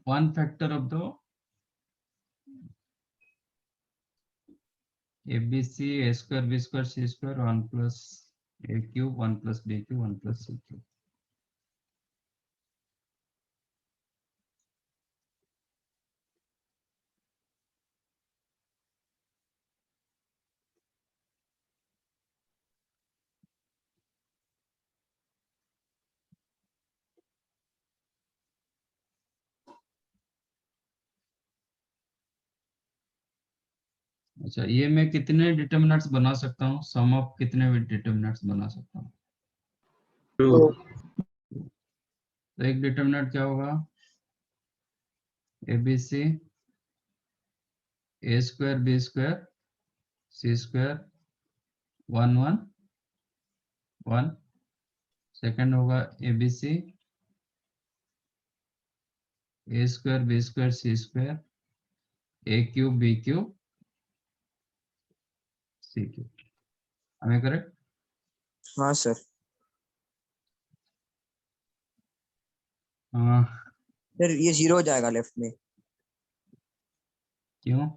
one factor of the ABC a square b square c square 1 plus a cube 1 plus b cube 1 plus c cube. अच्छा, ये मैं कितने determinants बना सकता हूँ? सम ऑफ कितने डिटरमिनेंट्स बना सकता हूँ? तो तो एक डिटरमिनेंट क्या होगा? ABC a square b square c square 1 1 1. Second होगा ABC a square b square c square a cube b cube c cube. हमें करेक्ट? हाँ सर। हाँ। सर ये 0 हो जाएगा लेफ्ट में। क्यों?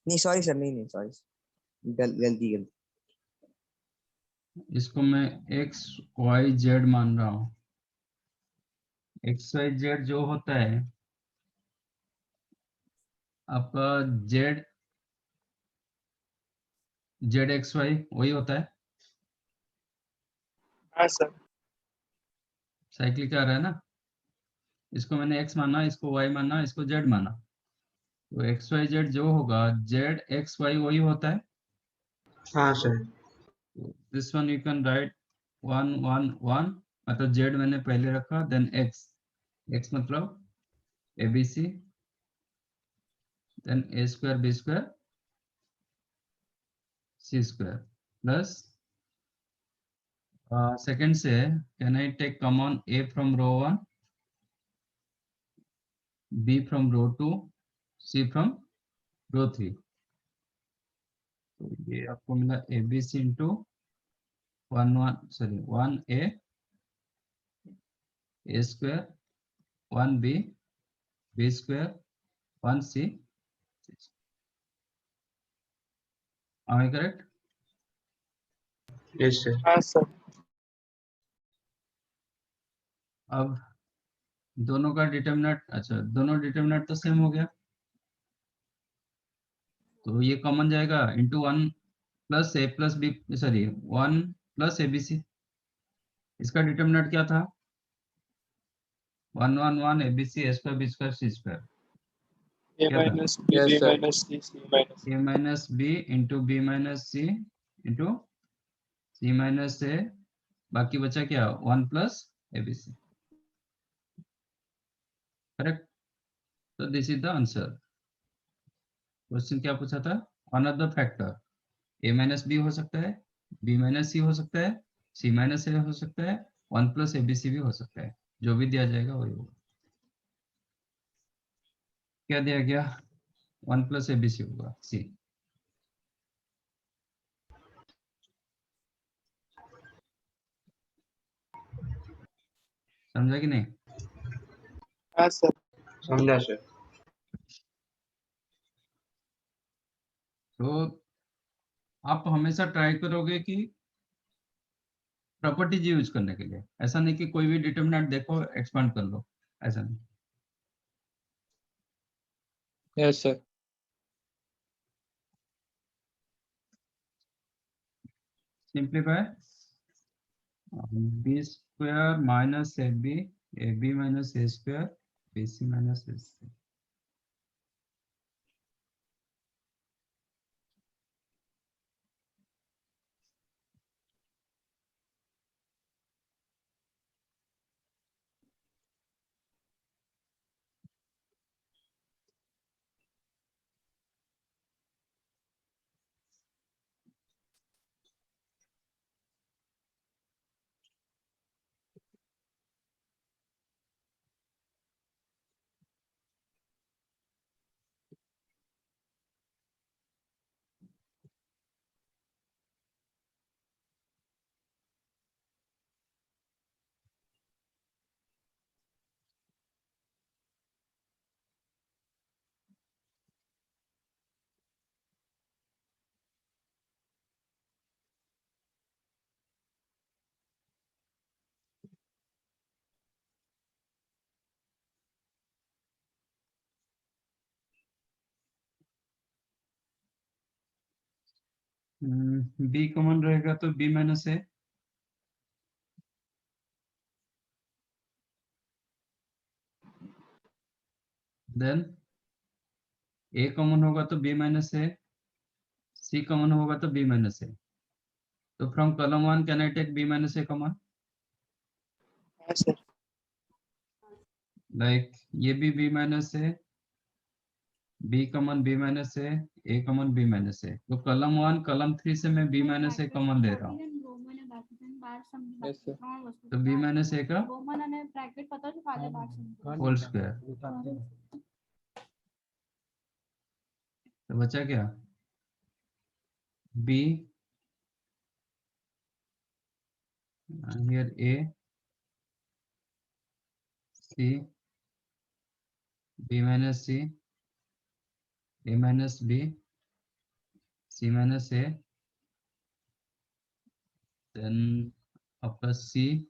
नहीं सॉरी सर, नहीं सॉरी, गलती। इसको मैं x y z मान रहा हूँ। x y z जो होता है आपका z x y वही होता है। हाँ सर। साइक्लिक आ रहा है ना? इसको मैंने x माना, इसको y माना, इसको z माना। तो x y z जो होगा z x y वही होता है। हाँ sir. This one you can write 1 1 1, मतलब z मैंने पहले रखा, देन x मतलब ABC, then a square b square c square plus second से can I take common a from row 1, b from row 2, c from row 3। तो ये आपको मिला ABC into 1 a square 1 b square 1 c। Am I correct? Yes sir. हाँ sir. अब दोनों का determinant, अच्छा दोनों डिटरमिनेंट तो सेम हो गया, तो ये कॉमन जाएगा इंटू 1 प्लस ए plus b, sorry 1 plus ABC। इसका डिटरमिनेंट क्या था? 1 1 1 ABC a square b square c square। A क्या था? Minus b, Yes, b sir. Minus C, C minus a minus B into b minus c into c minus a, बाकी बचा क्या? 1 plus ABC। Correct? तो this is the answer. Question क्या पूछा था? One of the factor a minus b हो सकता है, b माइनस सी हो सकता है, c माइनस ए हो सकता है, 1 प्लस ABC भी हो सकता है। जो भी दिया जाएगा वही होगा। क्या दिया गया? 1 प्लस ABC होगा c। समझा कि नहीं? हाँ सर। समझा सर। तो आप हमेशा ट्राई करोगे कि प्रॉपर्टीज यूज करने के लिए, ऐसा नहीं कि कोई भी डिटरमिनेंट देखो एक्सपांड कर लो, ऐसा नहीं। Yes sir. Simplify b square minus ab minus a square bc minus ac। B common रहेगा तो B minus A, then A common होगा तो B minus A, C common होगा तो बी माइनस ए। तो from column 1 can I take B minus A common, हाँ sir. Like ये भी B minus A, B common B minus A common B minus A. तो column 1 column 3 से मैं B minus A common ले रहा हूँ, यस सर। तो बी माइनस ए का होल स्क्वायर। तो बचा क्या, B here a, c, b minus c, a minus b, c minus a, then plus c,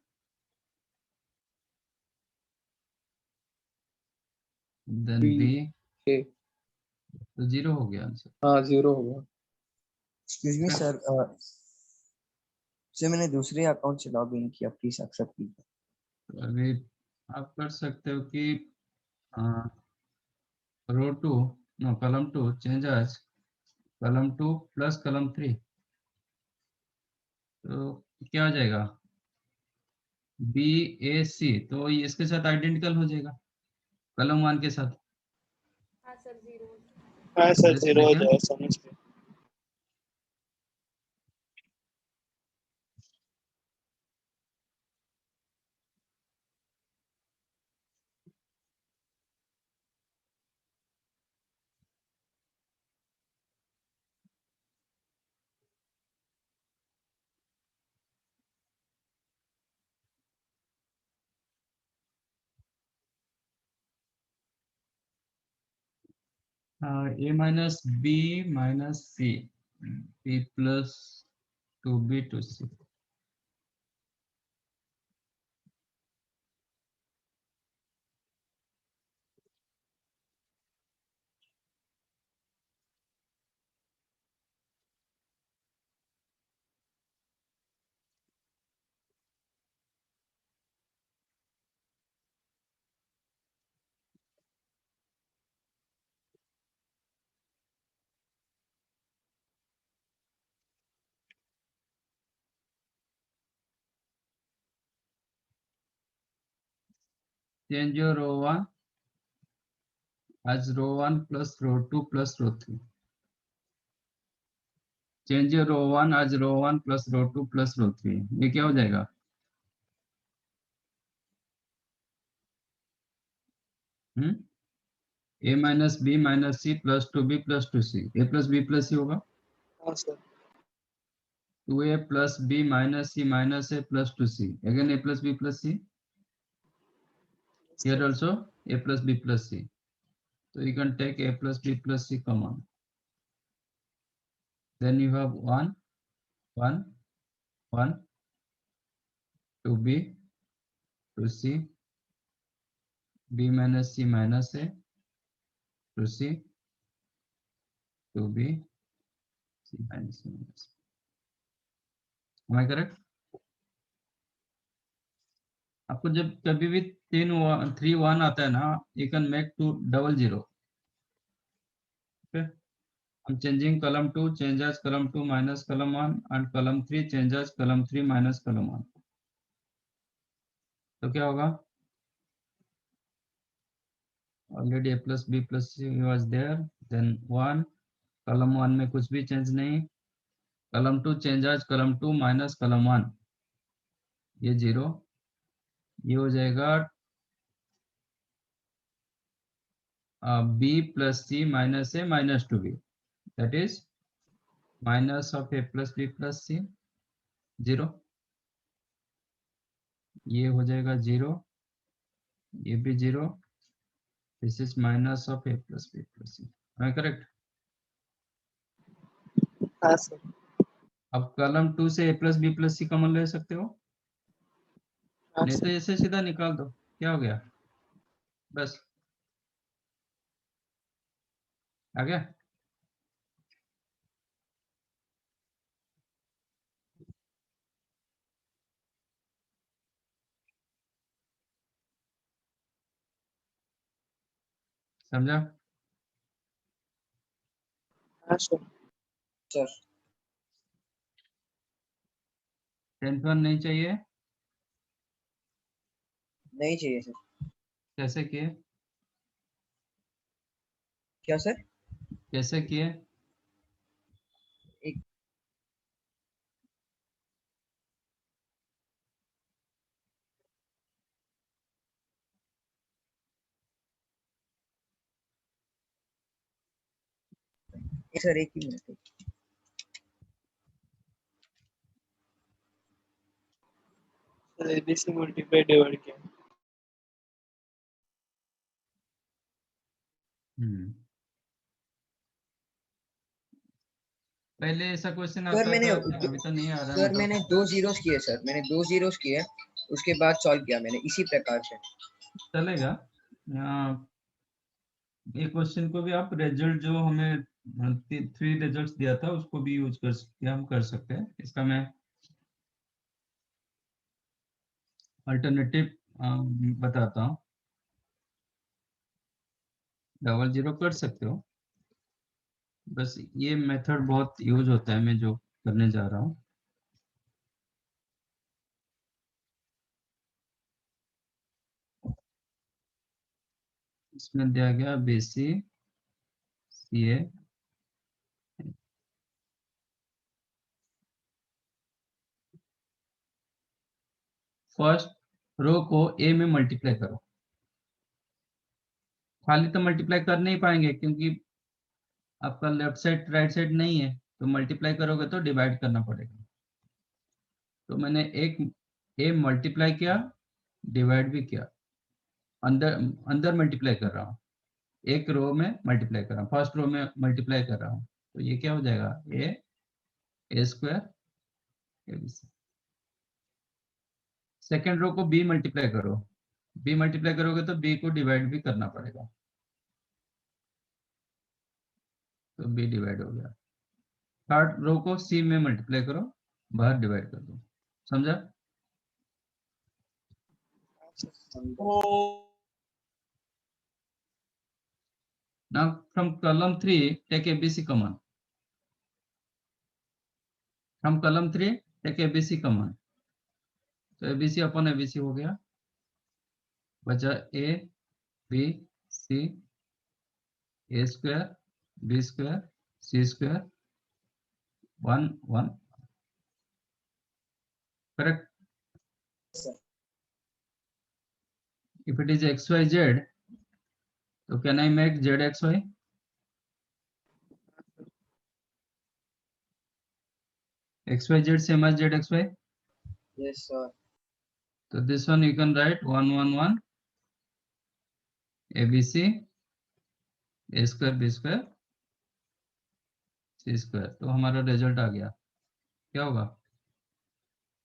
then B, b, ए, तो 0 हो गया आंसर। हाँ 0 होगा। एक्सक्यूज मी सर, सर मैंने दूसरे अकाउंट से लॉग इन किया, प्लीज एक्सेप्ट कीजिए। तो अभी आप कर सकते हो कि row 2 no column 2 change as column 2 plus column 3, तो क्या हो जाएगा, बी ए सी, तो ये इसके साथ आइडेंटिकल हो जाएगा कॉलम 1 के साथ। हाँ सर समझे 0 हो क्या? जाए, समझ गए। A minus b minus c, b plus 2b two c. Change your row 1 as row 1 plus row 2 plus row 3. Change your row 1 as row 1 plus row 2 plus row 3. ये क्या हो जाएगा, a minus b minus c plus 2b plus 2c, a plus B plus c होगा, हाँ sir. 2a plus b minus c minus a plus 2c, again a plus b plus c, here also a plus b plus c. So you can take a plus b plus c common. Then you have 1, 1, 1, 2b, 2c, b minus c minus a, 2c, 2b, c minus c minus a. Am I correct? आपको जब कभी भी 3 1 आता है ना, you can make 2 double 0. Okay? I'm changing column 2 change as column 2 minus column 1 and column 3 change as column 3 minus column 1. तो क्या होगा, already a plus b plus c was there, then 1 column 1 में कुछ भी चेंज नहीं, column 2 change as column 2 minus column 1, ये 0, ये हो जाएगा b plus c minus a minus 2b, that is minus of a plus b plus c, 0, ये हो जाएगा 0, ये भी 0, this is minus of a plus b plus c. Am I correct? हाँ सर। अब कॉलम 2 से a plus b plus c common ले सकते हो, हाँ नहीं तो सर। ऐसे सीधा निकाल दो, क्या हो गया, बस आ गया। समझा? हाँ सर। सर 10th वन नहीं चाहिए? नहीं चाहिए सर। कैसे किए? क्या सर? कैसे किए? एक सर, एक ही मिनट। सर एबीसी मल्टीप्लाई डिवाइड किया। हम्म। पहले ऐसा क्वेश्चन सर आता मैंने था, अभी तो नहीं आ रहा सर मतलब। मैंने 2 जीरोस किए सर, मैंने 2 जीरोस किए, उसके बाद सॉल्व किया मैंने इसी प्रकार से। चलेगा। ये क्वेश्चन को भी आप रिजल्ट जो हमें 3 रिजल्ट्स दिया था उसको भी यूज कर सकते हैं, हम कर सकते हैं। इसका मैं अल्टरनेटिव बताता हूँ। 00 कर सकते हो, बस ये मेथड बहुत यूज होता है मैं जो करने जा रहा हूँ। इसमें दिया गया BC CA, फर्स्ट रो को A में मल्टीप्लाई करो। खाली तो मल्टीप्लाई कर नहीं पाएंगे क्योंकि आपका लेफ्ट साइड राइट साइड नहीं है, तो मल्टीप्लाई करोगे तो डिवाइड करना पड़ेगा। तो मैंने एक A मल्टीप्लाई किया, डिवाइड भी किया, अंदर अंदर मल्टीप्लाई कर रहा हूँ, एक रो में मल्टीप्लाई कर रहा हूँ, फर्स्ट रो में मल्टीप्लाई कर रहा हूँ, तो ये क्या हो जाएगा A square ABC। Second row को B मल्टीप्लाई करो, B मल्टीप्लाई करोगे तो B को डिवाइड भी करना पड़ेगा, तो B डिवाइड हो गया। थर्ड रो को C में मल्टीप्लाई करो, बाहर डिवाइड कर दो। समझा? Now from column 3 take ABC common. From column 3 take ABC common. तो ABC अपन ABC हो गया, बचा A B C A square B square C square 1 1, correct? If it is XYZ, so can I make ZXY? XYZ same as ZXY. Yes sir. So this one you can write 1 1 1 ABC A square B square C square. तो हमारा result आ गया, क्या होगा?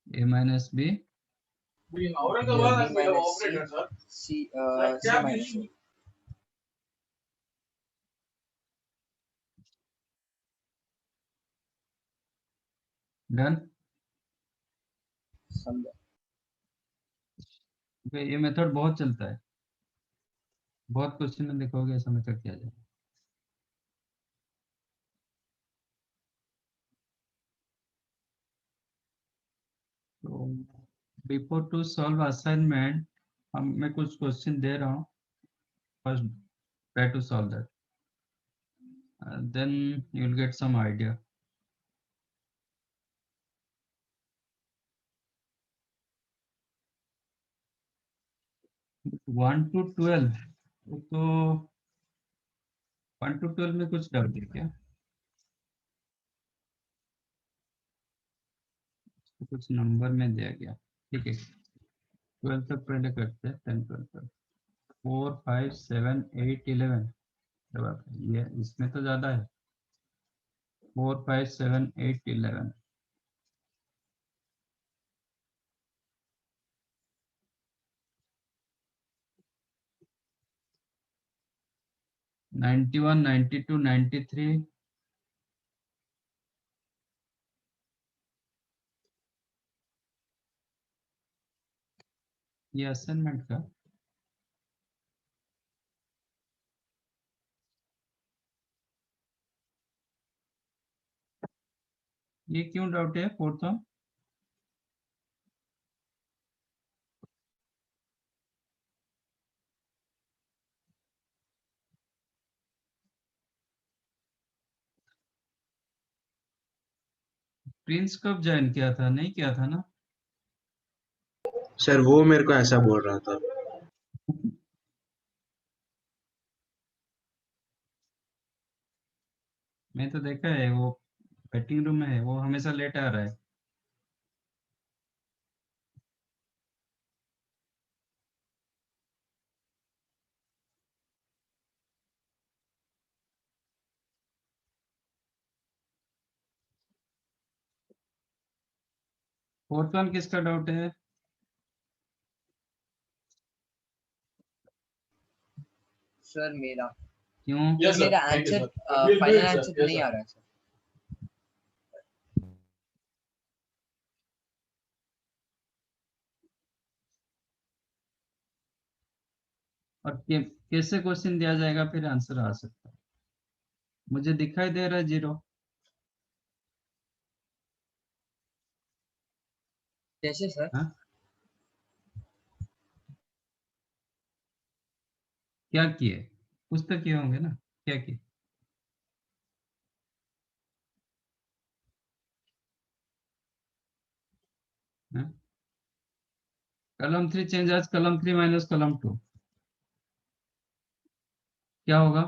A minus B B minus C C minus A. Done. समझा। ये method बहुत चलता है, बहुत क्वेश्चन में देखोगे ऐसा मेथड किया जाए। तो बिफोर टू सॉल्व असाइनमेंट हम मैं कुछ क्वेश्चन दे रहा हूँ, first try to solve that, then you will get some idea. One two 12, तो 1 to 12 में कुछ डाउट है क्या? तो कुछ नंबर में दिया गया, ठीक है। 12 तक पहले करते हैं, 10 12 तक। 4 5 7 8 11, ये इसमें तो ज्यादा है। 4 5 7 8 11, 91 92 93, ये असाइनमेंट का ये क्यों डाउट है फोर्थ वन? प्रिंस कब ज्वाइन किया था? नहीं किया था ना? सर वो मेरे को ऐसा बोल रहा था। मैं तो देखा है वो वेटिंग रूम में है, वो हमेशा लेट आ रहा है। फोर्थ वन किसका डाउट है? सर मेरा क्यों? सर मेरा आंसर फाइनल आंसर नहीं आ रहा है सर। और कैसे क्वेश्चन दिया जाएगा फिर आंसर आ सकता है? मुझे दिखाई दे रहा है 0। कैसे सर? हाँ, क्या किए? कुछ तो किए होंगे ना, क्या किए? हाँ? कलम 3 चेंज आज कलम 3 माइनस कलम 2 क्या होगा?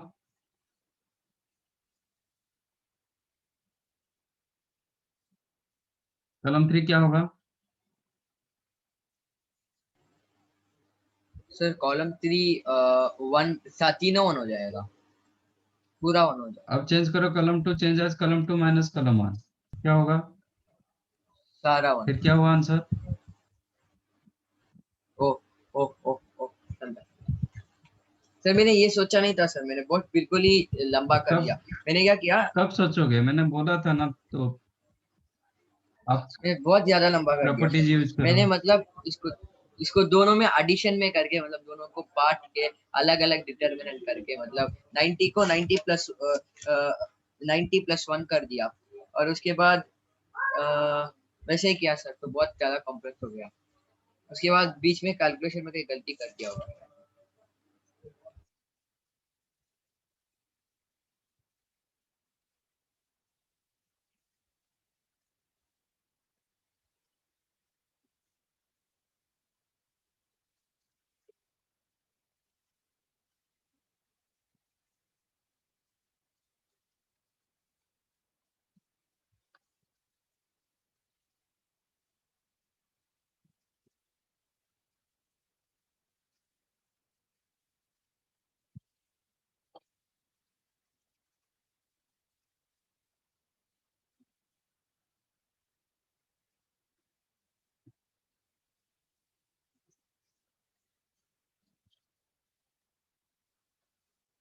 कलम 3 क्या होगा? सर कॉलम 3 वन तीनों वन हो जाएगा, पूरा वन हो जाएगा। अब चेंज करो कलम 2 चेंज आज कलम 2 माइनस कलम 1 क्या होगा? सारा वन। फिर क्या हुआ आंसर? ओ ओ ओ ओ समझा। सर मैंने ये सोचा नहीं था सर, मैंने बहुत बिल्कुल ही लंबा कर कब दिया। मैंने क्या किया, कब सोचोगे? मैंने बोला था ना, तो आप मैंने बहुत ज्यादा लंबा कर दिया सर। प्रॉपर्टीज यूज करो। मैंने मतलब इसको इसको दोनों में एडिशन में करके, मतलब दोनों को बांट के अलग अलग डिटर्मिनेंट करके, मतलब 90 को 90 प्लस 90 + 1 कर दिया। और उसके बाद वैसे ही किया सर, तो बहुत ज्यादा कॉम्प्लेक्स हो गया। उसके बाद बीच में कैलकुलेशन में कहीं गलती कर दिया होगा।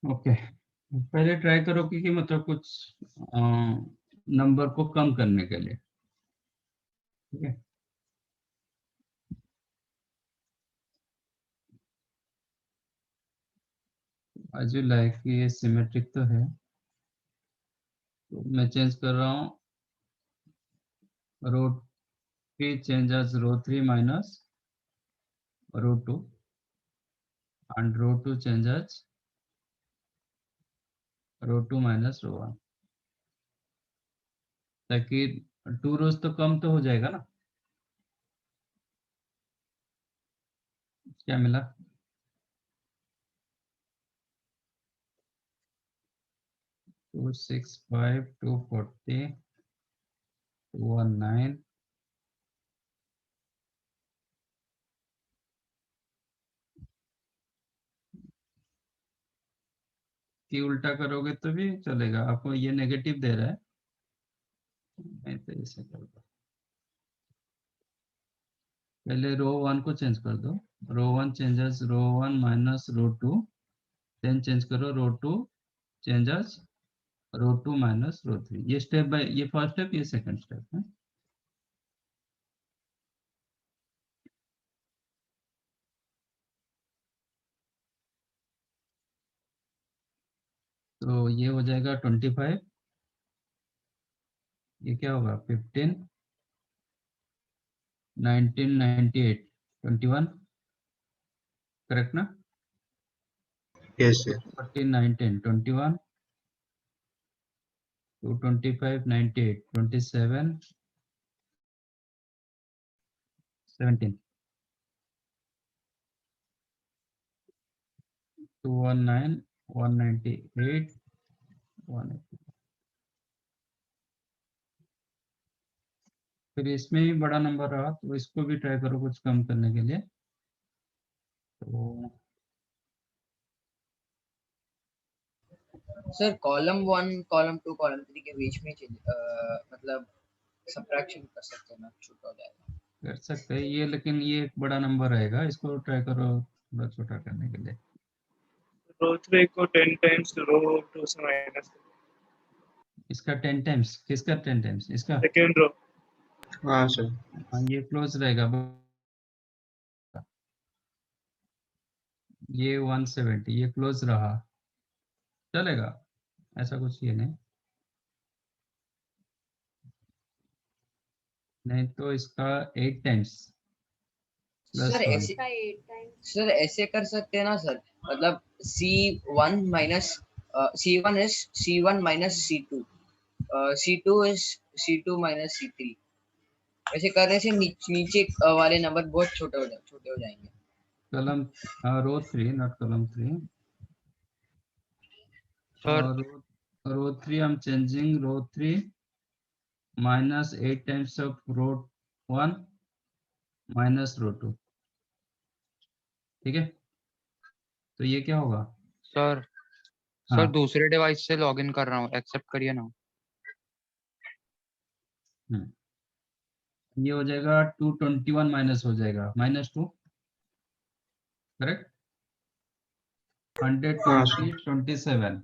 ओके, पहले ट्राई करो कि मतलब कुछ नंबर को कम करने के लिए। ठीक है, आज लाइक ये सिमेट्रिक तो है, तो मैं चेंज कर रहा हूँ row 3 change as row 3 minus row 2 and row 2 change as row 2 minus row 1, ताकि 2 रोज तो कम तो हो जाएगा ना। क्या मिला? 265 240 219 की उल्टा करोगे तो भी चलेगा। आपको ये नेगेटिव दे रहा है, मैं तो ऐसे कर दो। पहले रो 1 को चेंज कर दो, रो 1 चेंजेस रो 1 माइनस रो 2, देन चेंज करो रो 2 चेंजेस रो 2 माइनस रो 3। ये स्टेप बाय, ये फर्स्ट स्टेप, ये सेकंड स्टेप है। तो ये हो जाएगा 25, ये क्या होगा 15 19 98 21 करेक्ट ना? yes sir. 14 19 21 225 98 27 17 219 198 180। फिर इसमें भी बड़ा नंबर रहा तो इसको भी ट्राई करो कुछ कम करने के लिए। तो सर कॉलम 1 कॉलम 2 कॉलम 3 के बीच में मतलब सब्ट्रैक्शन कर सकते हैं ना, छोटा हो जाएगा। कर सकते हैं ये, लेकिन ये एक बड़ा नंबर रहेगा, इसको ट्राई करो थोड़ा छोटा करने के लिए। रो 3 को 10 टाइम्स रो 2 से माइनस इसका 10 टाइम्स, किसका 10 टाइम्स? इसका। Second row. हाँ सर। हाँ ये क्लोज रहेगा, ये 170 ये क्लोज रहा, चलेगा, ऐसा कुछ ये नहीं। नहीं तो इसका 8 टाइम्स प्लस सर 1। ऐसे सर ऐसे कर सकते हैं ना सर, मतलब C1 minus C1 minus C2, C2 is C2 minus C3। ऐसे करने से नीचे वाले नंबर बहुत छोटे हो जाएंगे। कलम रो 3 not column 3। Sir row 3 I'm changing row 3 minus 8 times of row 1 minus row 2। ठीक है, तो ये क्या होगा? सर हाँ सर दूसरे डिवाइस से लॉगिन कर रहा हूँ, एक्सेप्ट करिए ना। ये हो जाएगा 221 माइनस हो जाएगा -2 करेक्ट। हाँ 120 सर।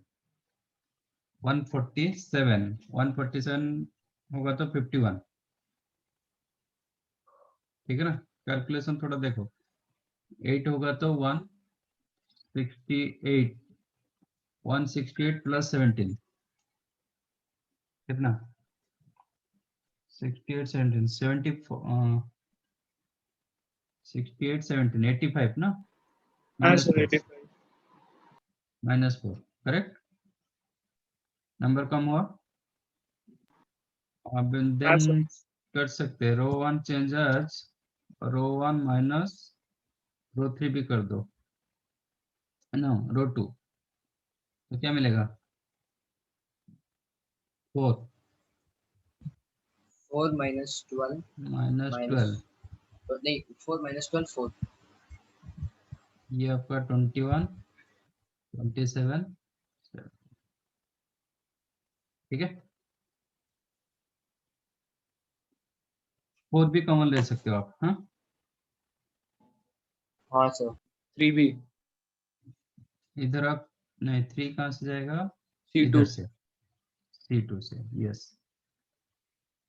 27 147 होगा तो 51। ठीक है ना, कैलकुलेशन थोड़ा देखो, 8 होगा तो 168 168 प्लस 17 कितना? 68 17 74 68 17 85 ना, हाँ सर 85। -4 करेक्ट। नंबर कम हुआ। अब हाँ देन सर। कर सकते हैं रो 1 चेंजर्स, रो 1 माइनस रो 3 भी कर दो, है ना, रो 2 तो क्या मिलेगा? 4 4 माइनस 12 माइनस माइनस 12 नहीं 4 माइनस 12 4। ये आपका 21 27 ठीक है। 4 भी कॉमन ले सकते हो आप। हाँ हाँ सर 3B इधर आप नहीं, 3 कहाँ से जाएगा? C2 इधर से C2 से, यस।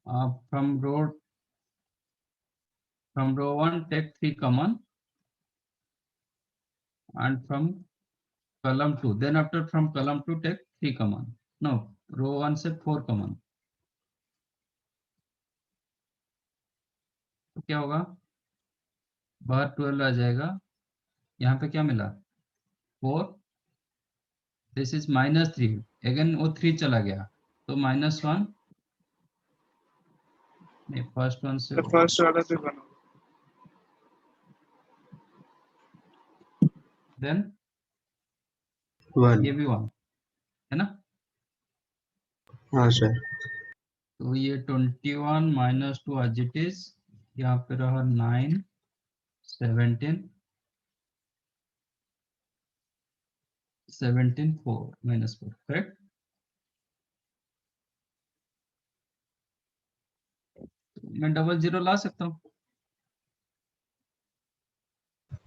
आप from row 1 take 3 common and from column 2, then after from column 2 take 3 common, no, रो 1 से 4 common, तो क्या होगा? बाहर 12 आ जाएगा, यहाँ पे क्या मिला? 4, दिस इज -3, अगेन वो 3 चला गया तो -1 नहीं, फर्स्ट वन से तो फर्स्ट वाला भी बना। देन 1। ये भी 1 है ना, हाँ सर। तो ये 21 -2 एज इट इज, यहाँ पे रहा 9 17 17 4 -4 करेक्ट। मैं डबल जीरो ला सकता हूँ।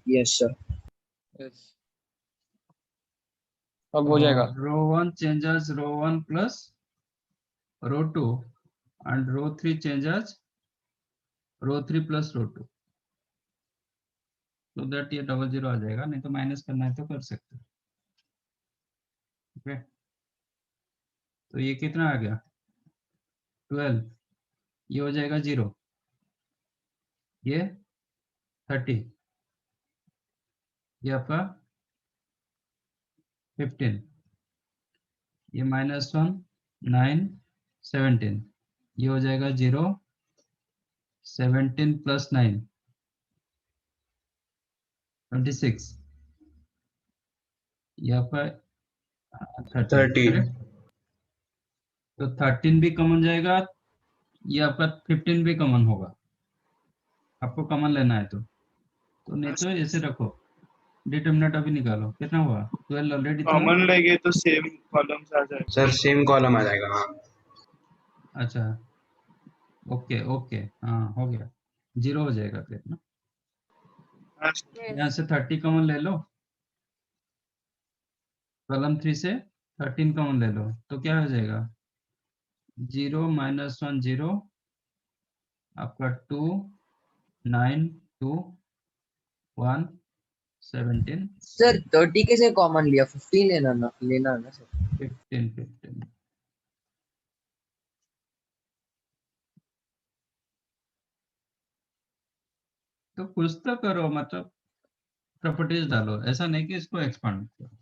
Yes sir. yes। अब हो जाएगा। Row 1 changes row 1 plus row 2 and row 3 changes row 3 plus row 2, so that ये डबल जीरो आ जाएगा, नहीं तो माइनस करना है तो कर सकते हैं। ओके, तो ये कितना आ गया? 12 ये हो जाएगा 0, ये 30, ये आपका 15, ये -1 9 17, ये हो जाएगा 0 17 + 9 26, ये आपका 13, 13 करेक्ट। तो 13 भी कॉमन जाएगा, ये आपका 15 भी कॉमन होगा, आपको कॉमन लेना है तो नहीं तो ऐसे रखो। डिटर्मिनेंट अभी निकालो, कितना हुआ? 12 ऑलरेडी था। कॉमन लेंगे तो सेम कॉलम्स आ जाएगा। सर सेम कॉलम आ जाएगा। हाँ अच्छा, ओके ओके, हाँ हो गया, 0 हो जाएगा फिर ना। हाँ, यहाँ से 30 कॉमन ले लो, कॉलम 3 से 13 कॉमन ले लो, तो क्या हो जाएगा? 0 -1 0, आपका 2 9 2 1 17 सर 30 कैसे कॉमन लिया? 15 लेना ना सर। 15 15। तो कुछ तो करो, मतलब प्रॉपर्टीज डालो, ऐसा नहीं कि इसको एक्सपांड करो।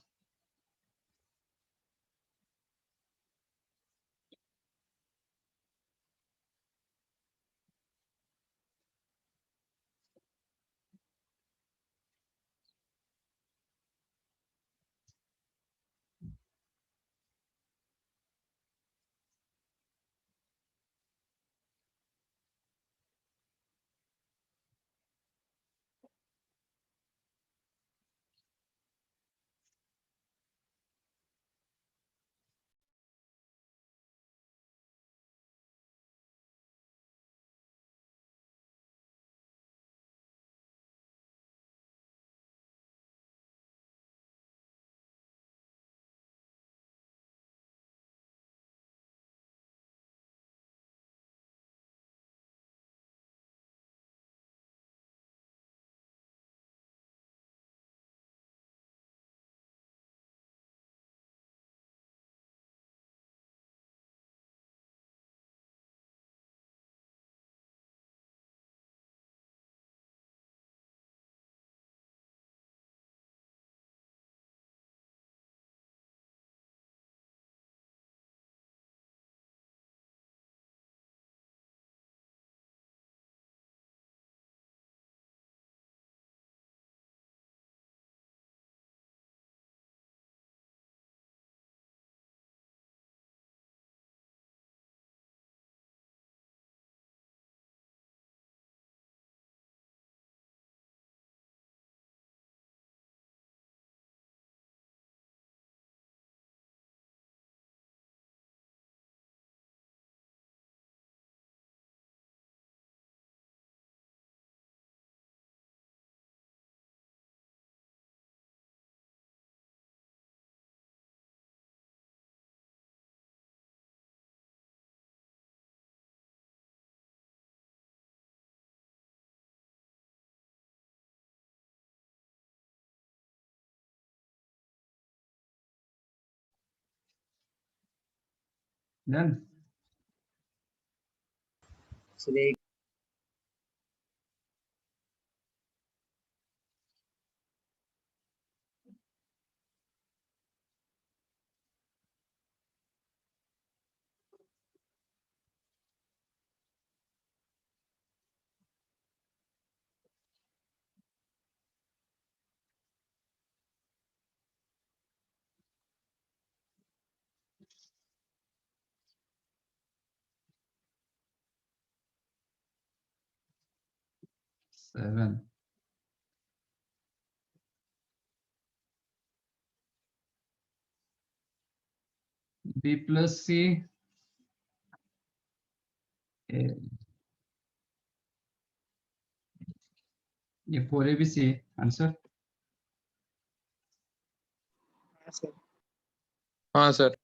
डन। सर एक सेवन, बी प्लस सी, ये 4 ए बी सी आंसर। हाँ सर। हाँ सर।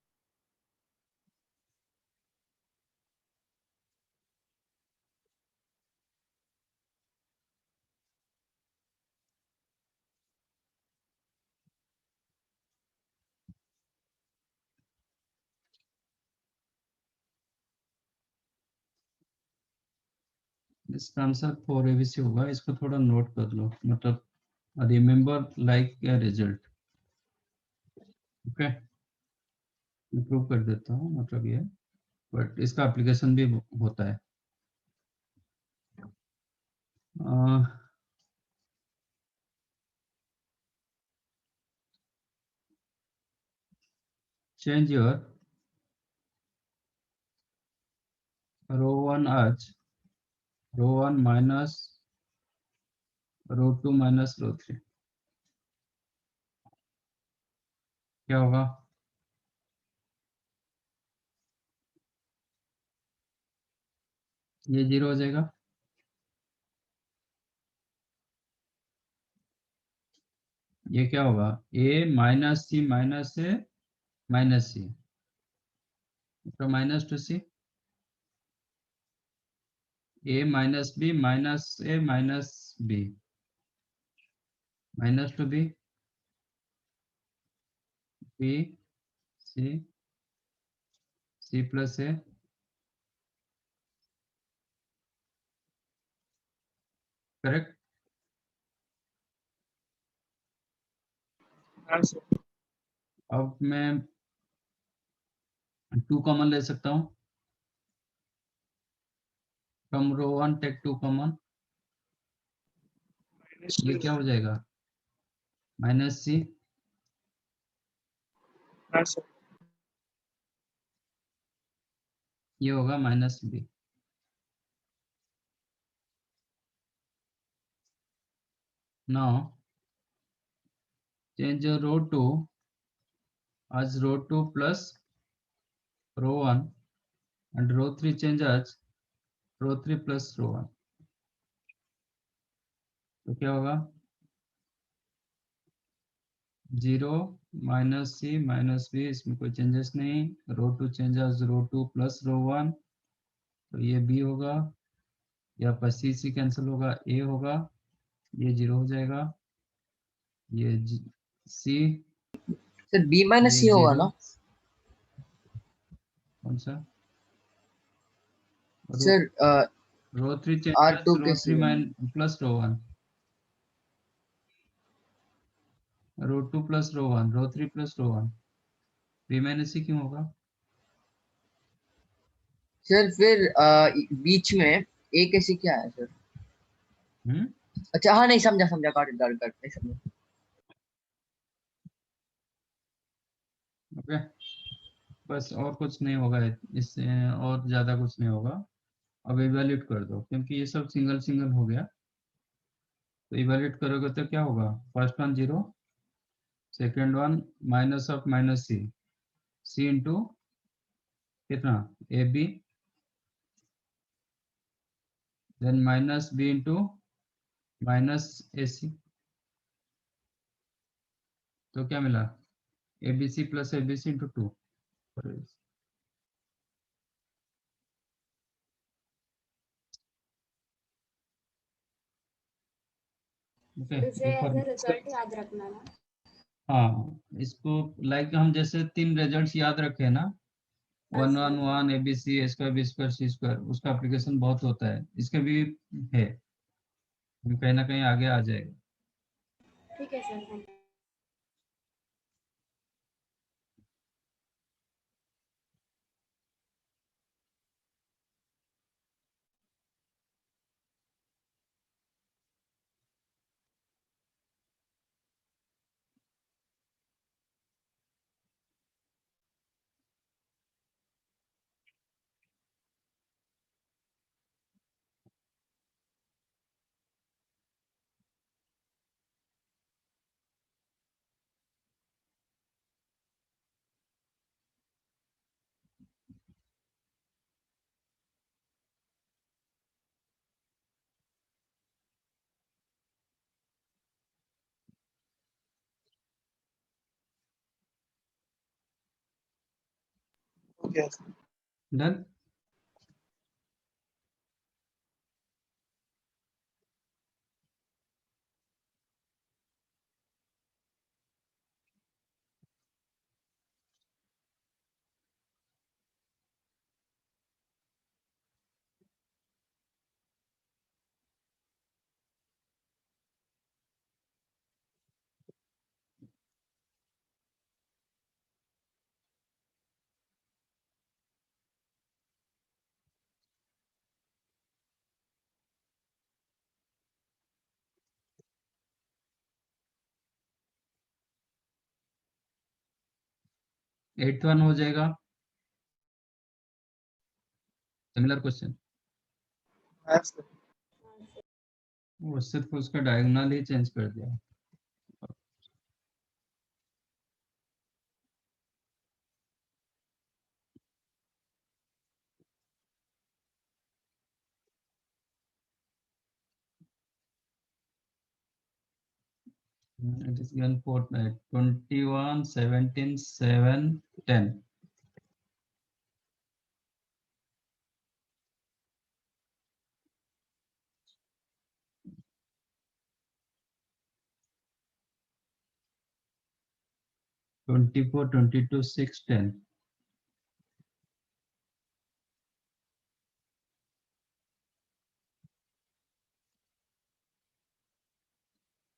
इसका आंसर 4 एबीसी होगा। इसको थोड़ा नोट कर लो, मतलब remember like a result. Okay, मैं प्रूव कर देता हूँ, मतलब ये, बट इसका एप्लीकेशन भी होता है। चेंज योर रो 1 आज रो 1 माइनस रो 2 माइनस रो 3, क्या होगा? ये 0 हो जाएगा। ये क्या होगा? A minus c minus a minus c, तो minus two c, a minus b minus a minus b, minus two b, b C, c plus a, correct. हाँ सर। अब मैं 2 कॉमन ले सकता हूँ, फ्रॉम रो 1 टेक 2 कॉमन, ये क्या हो जाएगा? माइनस सी, हाँ सर। ये होगा minus B. Now change row 2 as row 2 plus row 1 and row 3 change as row 3 plus row 1, तो क्या होगा? 0 माइनस सी माइनस बी, इसमें कोई चेंजेस नहीं। रो 2 change as row 2 plus row 1, तो ये बी होगा, या पर सी कैंसिल होगा, ए होगा, ये 0 हो जाएगा, ये सी, सर बी माइनस ये सी होगा 0, ना? कौन सा? रो sir row 3 change as R2 रो के 3 सी में। Plus row 1, row 2 plus row 1, row 3 plus row 1, B minus सी क्यों होगा? सर फिर बीच में ए के सी क्या है सर? हम्म, अच्छा हाँ, नहीं समझा समझा, गॉट इट नहीं समझा। ओके, बस और कुछ नहीं होगा इससे, और ज्यादा कुछ नहीं होगा। अब इवेल्यूट कर दो, क्योंकि ये सब सिंगल सिंगल हो गया, तो इवेल्यूट करोगे तो क्या होगा? First one 0, second one minus of minus C, C into कितना? A B, then minus B into minus A C, तो क्या मिला? A B C plus A B C into 2। Okay, इसे एज ए रिजल्ट याद रखना ना। हाँ, इसको लाइक हम जैसे 3 रिजल्ट्स याद रखे ना, 1 1 1 A B C, A square B square C square, उसका एप्लीकेशन बहुत होता है, इसका भी है, कहीं ना कहीं आगे आ जाएगा। ठीक है सर, थैंक यू। हो गया सर। डन। 8th वन हो जाएगा। सिमिलर क्वेश्चन, हाँ सर। वो सिर्फ उसका डायगोनल ही चेंज कर दिया। It is given fortnight 21, 17, 7, 10. Twenty-four, 22, 6, 10.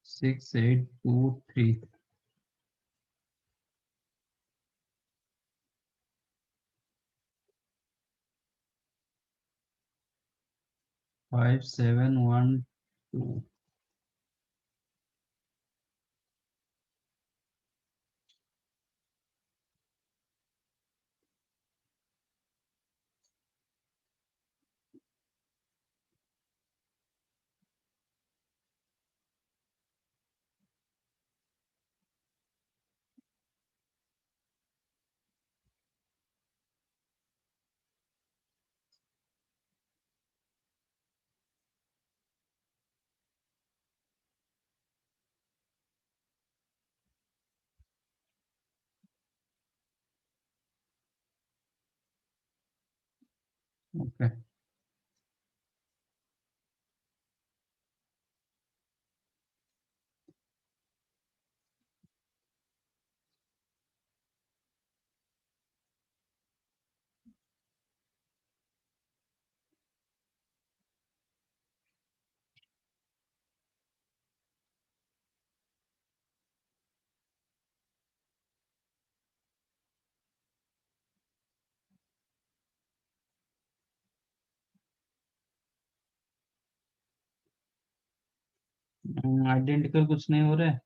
Six, 8, 2, 3. 5, 7, 1, 2. Okay. Identical कुछ नहीं हो रहा है।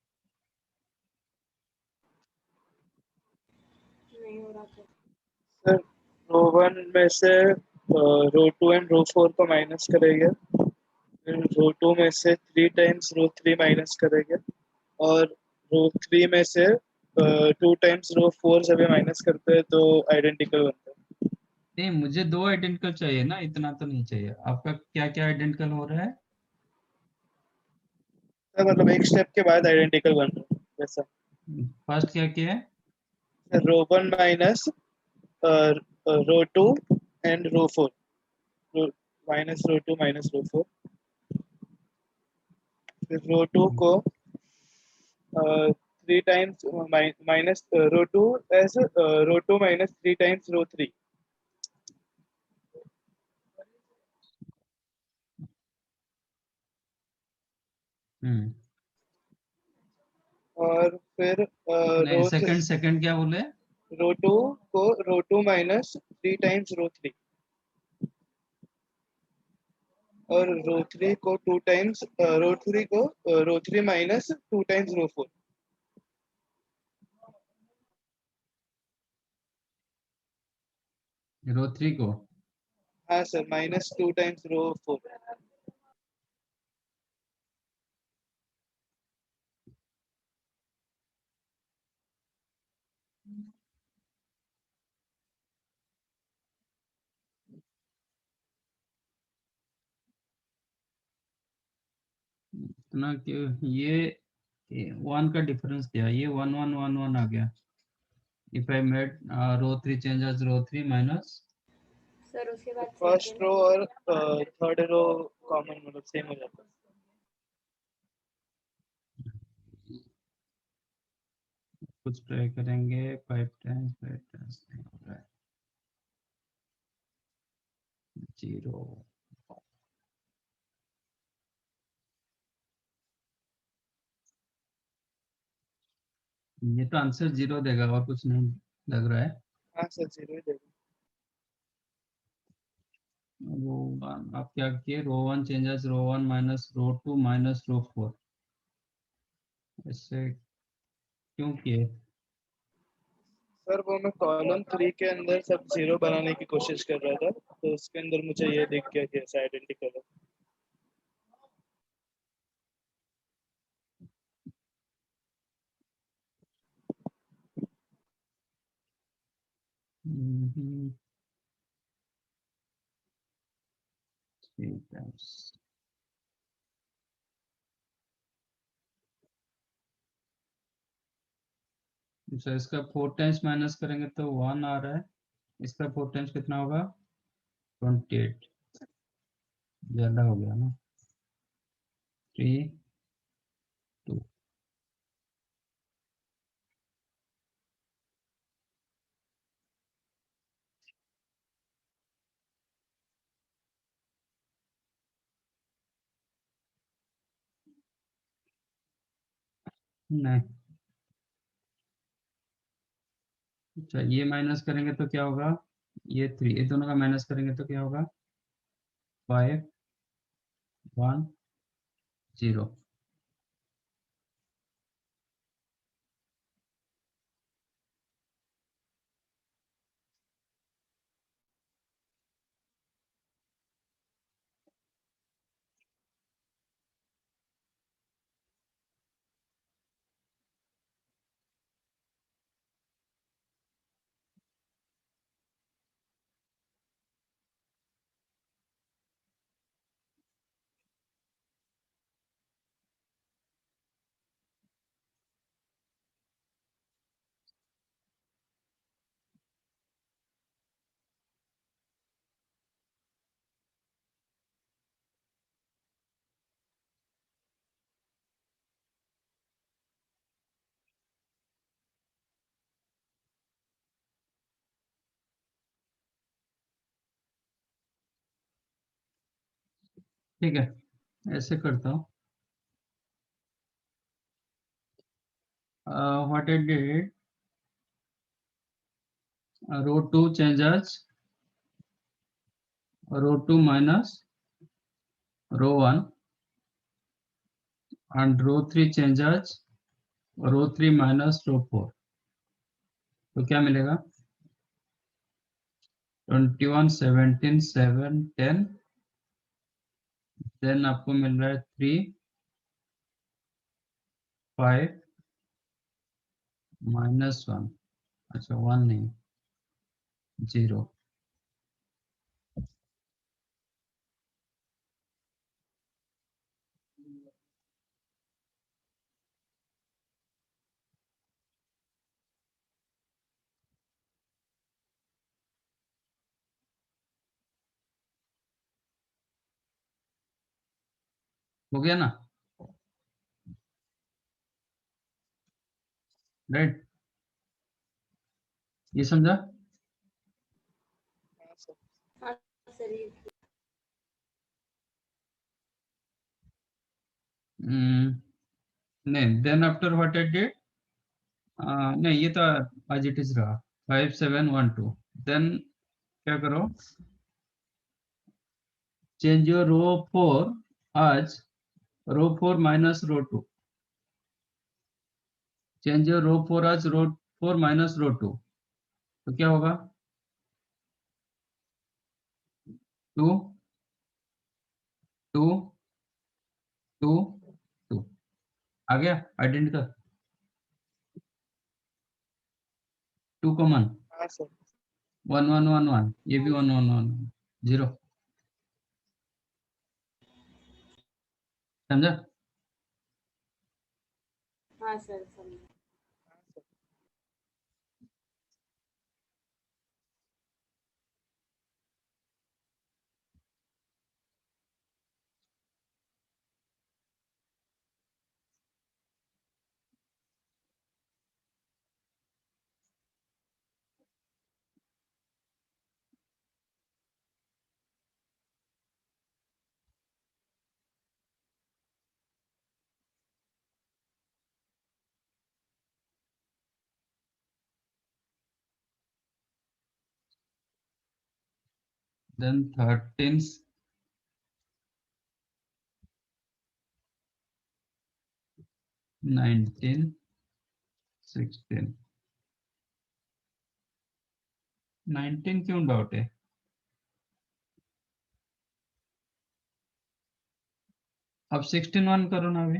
नहीं हो रहा तो सर रो 1 में से रो 2 एंड रो 4 को माइनस करेंगे, फिर रो 2 में से 3 टाइम्स रो 3 माइनस करेंगे, और रो 3 में से 2 टाइम्स रो 4 जब माइनस करते हैं तो आइडेंटिकल बनता है। नहीं, मुझे दो आइडेंटिकल चाहिए ना, इतना तो नहीं चाहिए। आपका क्या क्या आइडेंटिकल हो रहा है? सर मतलब एक स्टेप के बाद आइडेंटिकल बन रहा है वैसा। फर्स्ट क्या क्या है? Row 1 minus row 2 and row 4, minus row 2 minus row 4, फिर रो 2 को 3 times minus row 2 as row 2 minus 3 times row 3, hmm. और फिर नहीं, सेकंड सेकंड क्या बोले? रो 2 को रो 2 माइनस 3 टाइम्स रो 3, और रो 3 को 2 टाइम्स रो 3 को रो 3 माइनस 2 टाइम्स रो 4। रो 3 को हाँ सर, माइनस 2 टाइम्स रो 4। इतना क्यों? ये वन का डिफरेंस क्या है? ये 1 1 1 1 आ गया। If I made row 3 change as row 3 minus sir उसके बाद फर्स्ट रो और थर्ड रो कॉमन मतलब सेम हो जाता है। कुछ ट्राई करेंगे। 5 टाइम्स 5 टाइम्स नहीं हो रहा है। 0। ये तो आंसर 0 देगा और कुछ नहीं लग रहा है। हाँ सर, 0 ही देगा। रो 1 आप क्या किए? रो 1 चेंजेस रो 1 माइनस रो 2 माइनस रो 4, ऐसे क्यों किए? सर वो मैं कॉलम 3 के अंदर सब जीरो बनाने की कोशिश कर रहा था, तो उसके अंदर मुझे ये दिख गया कि ऐसा आइडेंटिकल है। हम्म, 3 times अच्छा, इसका 4 टाइम्स माइनस करेंगे तो 1 आ रहा है, इसका 4 टाइम्स कितना होगा 28, ज्यादा हो गया ना 3 2 नहीं। अच्छा ये माइनस करेंगे तो क्या होगा, ये 3, ये दोनों का माइनस करेंगे तो क्या होगा 5 1 0। ठीक है, ऐसे करता हूँ। What I did, row 2 changes row 2 minus row 1 and row 3 changes row 3 minus row 4। तो क्या मिलेगा 21 17 7 10, देन आपको मिल रहा है 3 5 -1, अच्छा 1 नहीं 0। हो गया ना, राइट, ये समझा। हाँ सर। हाँ सर ये नहीं, then after what I did, नहीं ये तो एज इट इज रहा 5 7 1 2। देन क्या करो, चेंज योर रो 4 आज रो 4 minus रो 2, चेंज योर रो 4 आज रो 4 minus रो 2। तो क्या होगा 2 2 2 2 आ गया आइडेंटिकल, 2 कॉमन, हाँ सर। 1 1 1 1, ये भी 1 1 1 0, समझा। हाँ सर समझा। then 13 19 16 19 क्यों डॉट है? अब 16 1 करो ना अभी।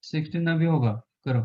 16 अभी होगा, करो।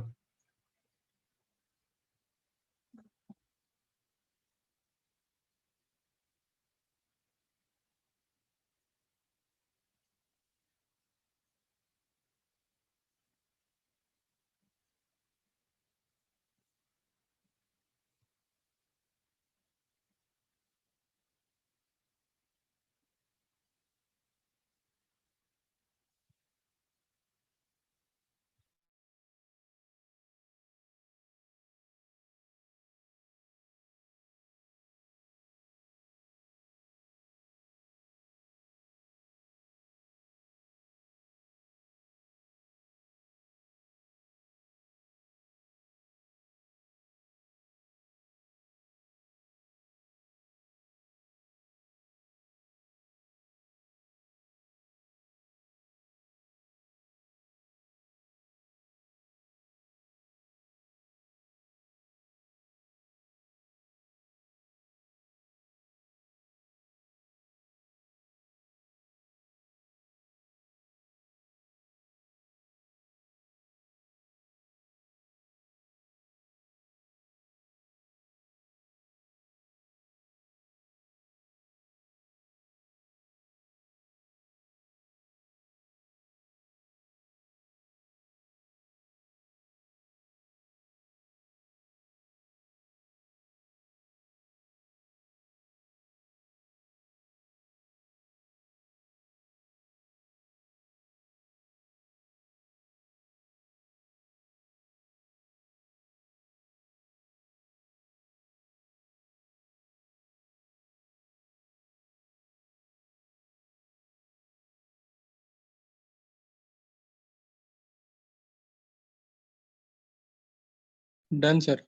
Done sir.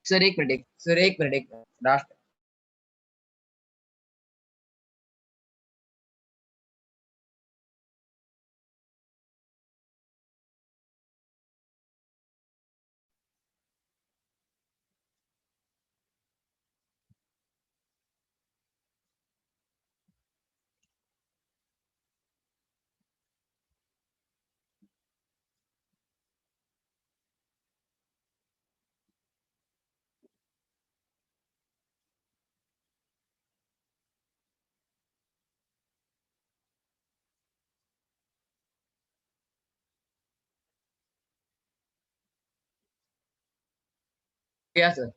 सर एक मिनट, सर एक मिनट, लास्ट। क्या सर?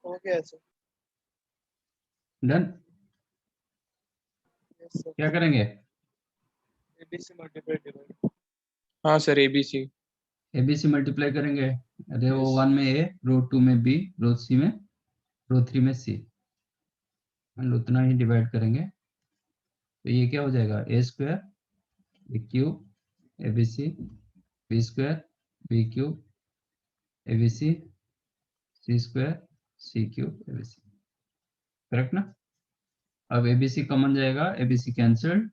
हो गया सर। डन। Yes sir. क्या करेंगे? ABC multiply divide. हाँ सर, ABC। एबीसी मल्टीप्लाई करेंगे। रो Yes. 1 में ए, रो 2 में बी, रो सी में, रो 3 में सी, उतना ही डिवाइड करेंगे। तो ये क्या हो जाएगा? A square B cube A B C, B square B cube A B C, C square C cube A B C. Correct ना? अब ए बी सी कॉमन जाएगा, ए बी सी कैंसल्ड,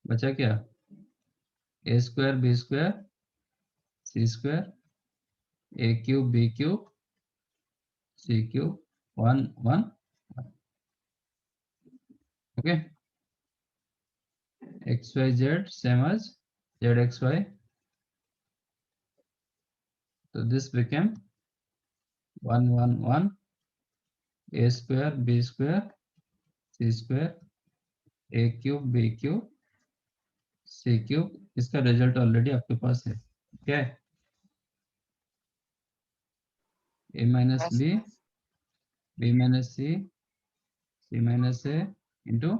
बचा क्या? A square B square C square A cube B cube C cube 1 1। Okay, X Y Z same as Z X Y, so this became 1 1 1 a square b square c square a cube b cube c cube. इसका result already आपके पास है, क्या है? a minus हाँ B, sir. b minus C, c minus a into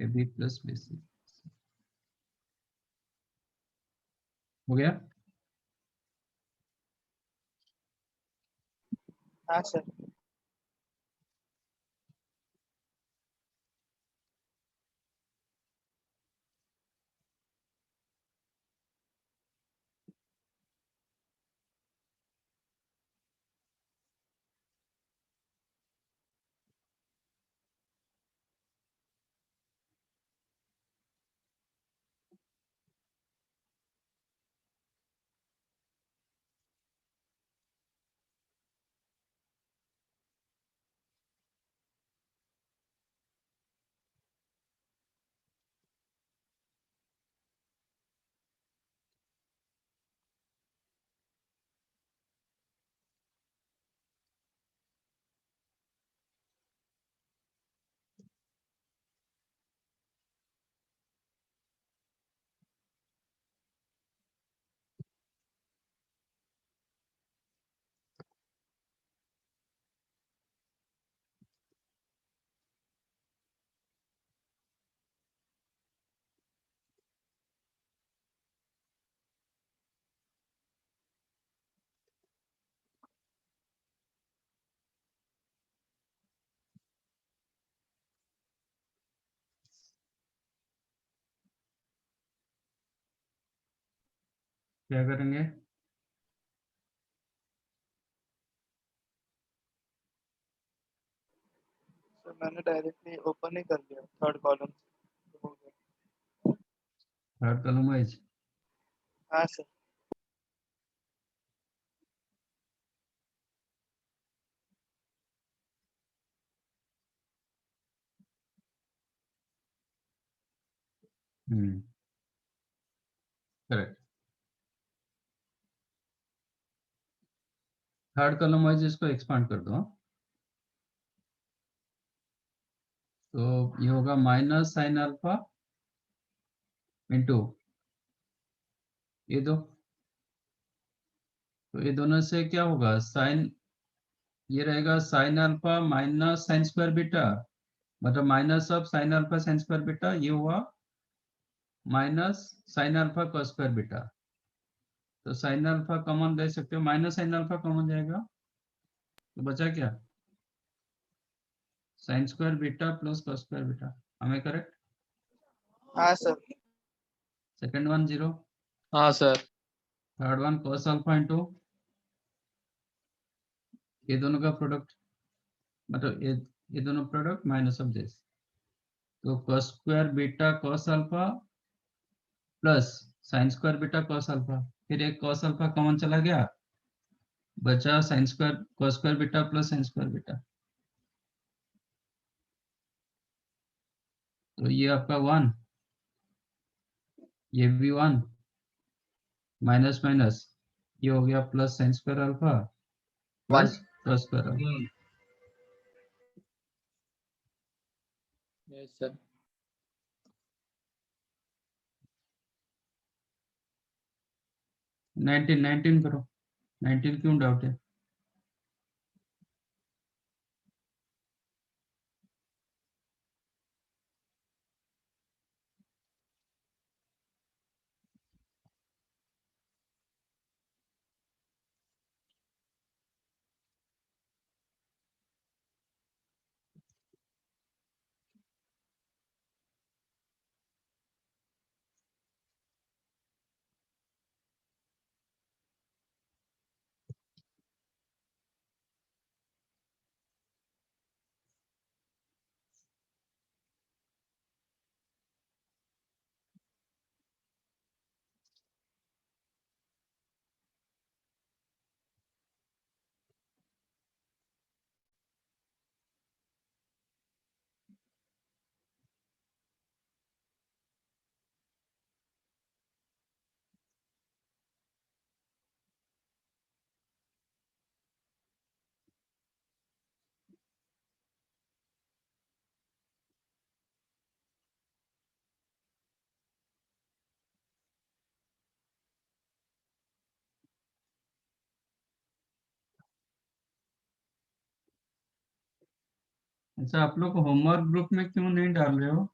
A B plus B C. हो गया? हाँ सर। क्या करेंगे? सर मैंने डायरेक्टली ओपन ही कर लिया थर्ड कॉलम। हो गया। Third column wise. हाँ sir. Correct. Third column wise इसको एक्सपांड कर दो। तो ये होगा माइनस साइन अल्फा इंटू ये दो। तो ये दोनों से क्या होगा? साइन, ये रहेगा sine alpha minus sine square beta, मतलब minus of sine alpha sine square beta, ये हुआ minus sine alpha cos square beta. तो साइन अल्फा कॉमन ले सकते हो, माइनस साइन अल्फा कॉमन जाएगा, तो बचा क्या? Sign square beta plus cos square beta. हमें करेक्ट? हाँ सर। सेकंड वन 0, हाँ sir. Third one cos alpha into ये दोनों का प्रोडक्ट, मतलब ये दोनों प्रोडक्ट माइनस ऑफ दिस। तो cos square beta cos alpha plus sign square beta cos alpha, फिर एक कॉस अल्फा कॉमन चला गया, बचा sine square cos square beta plus sign square beta. तो ये आपका 1, ये भी 1, माइनस माइनस ये हो गया plus sine square alpha plus cos square alpha. Yes sir. 19 करो। 19 क्यों डाउट है? अच्छा, आप लोग होमवर्क ग्रुप में क्यों नहीं डाल रहे हो?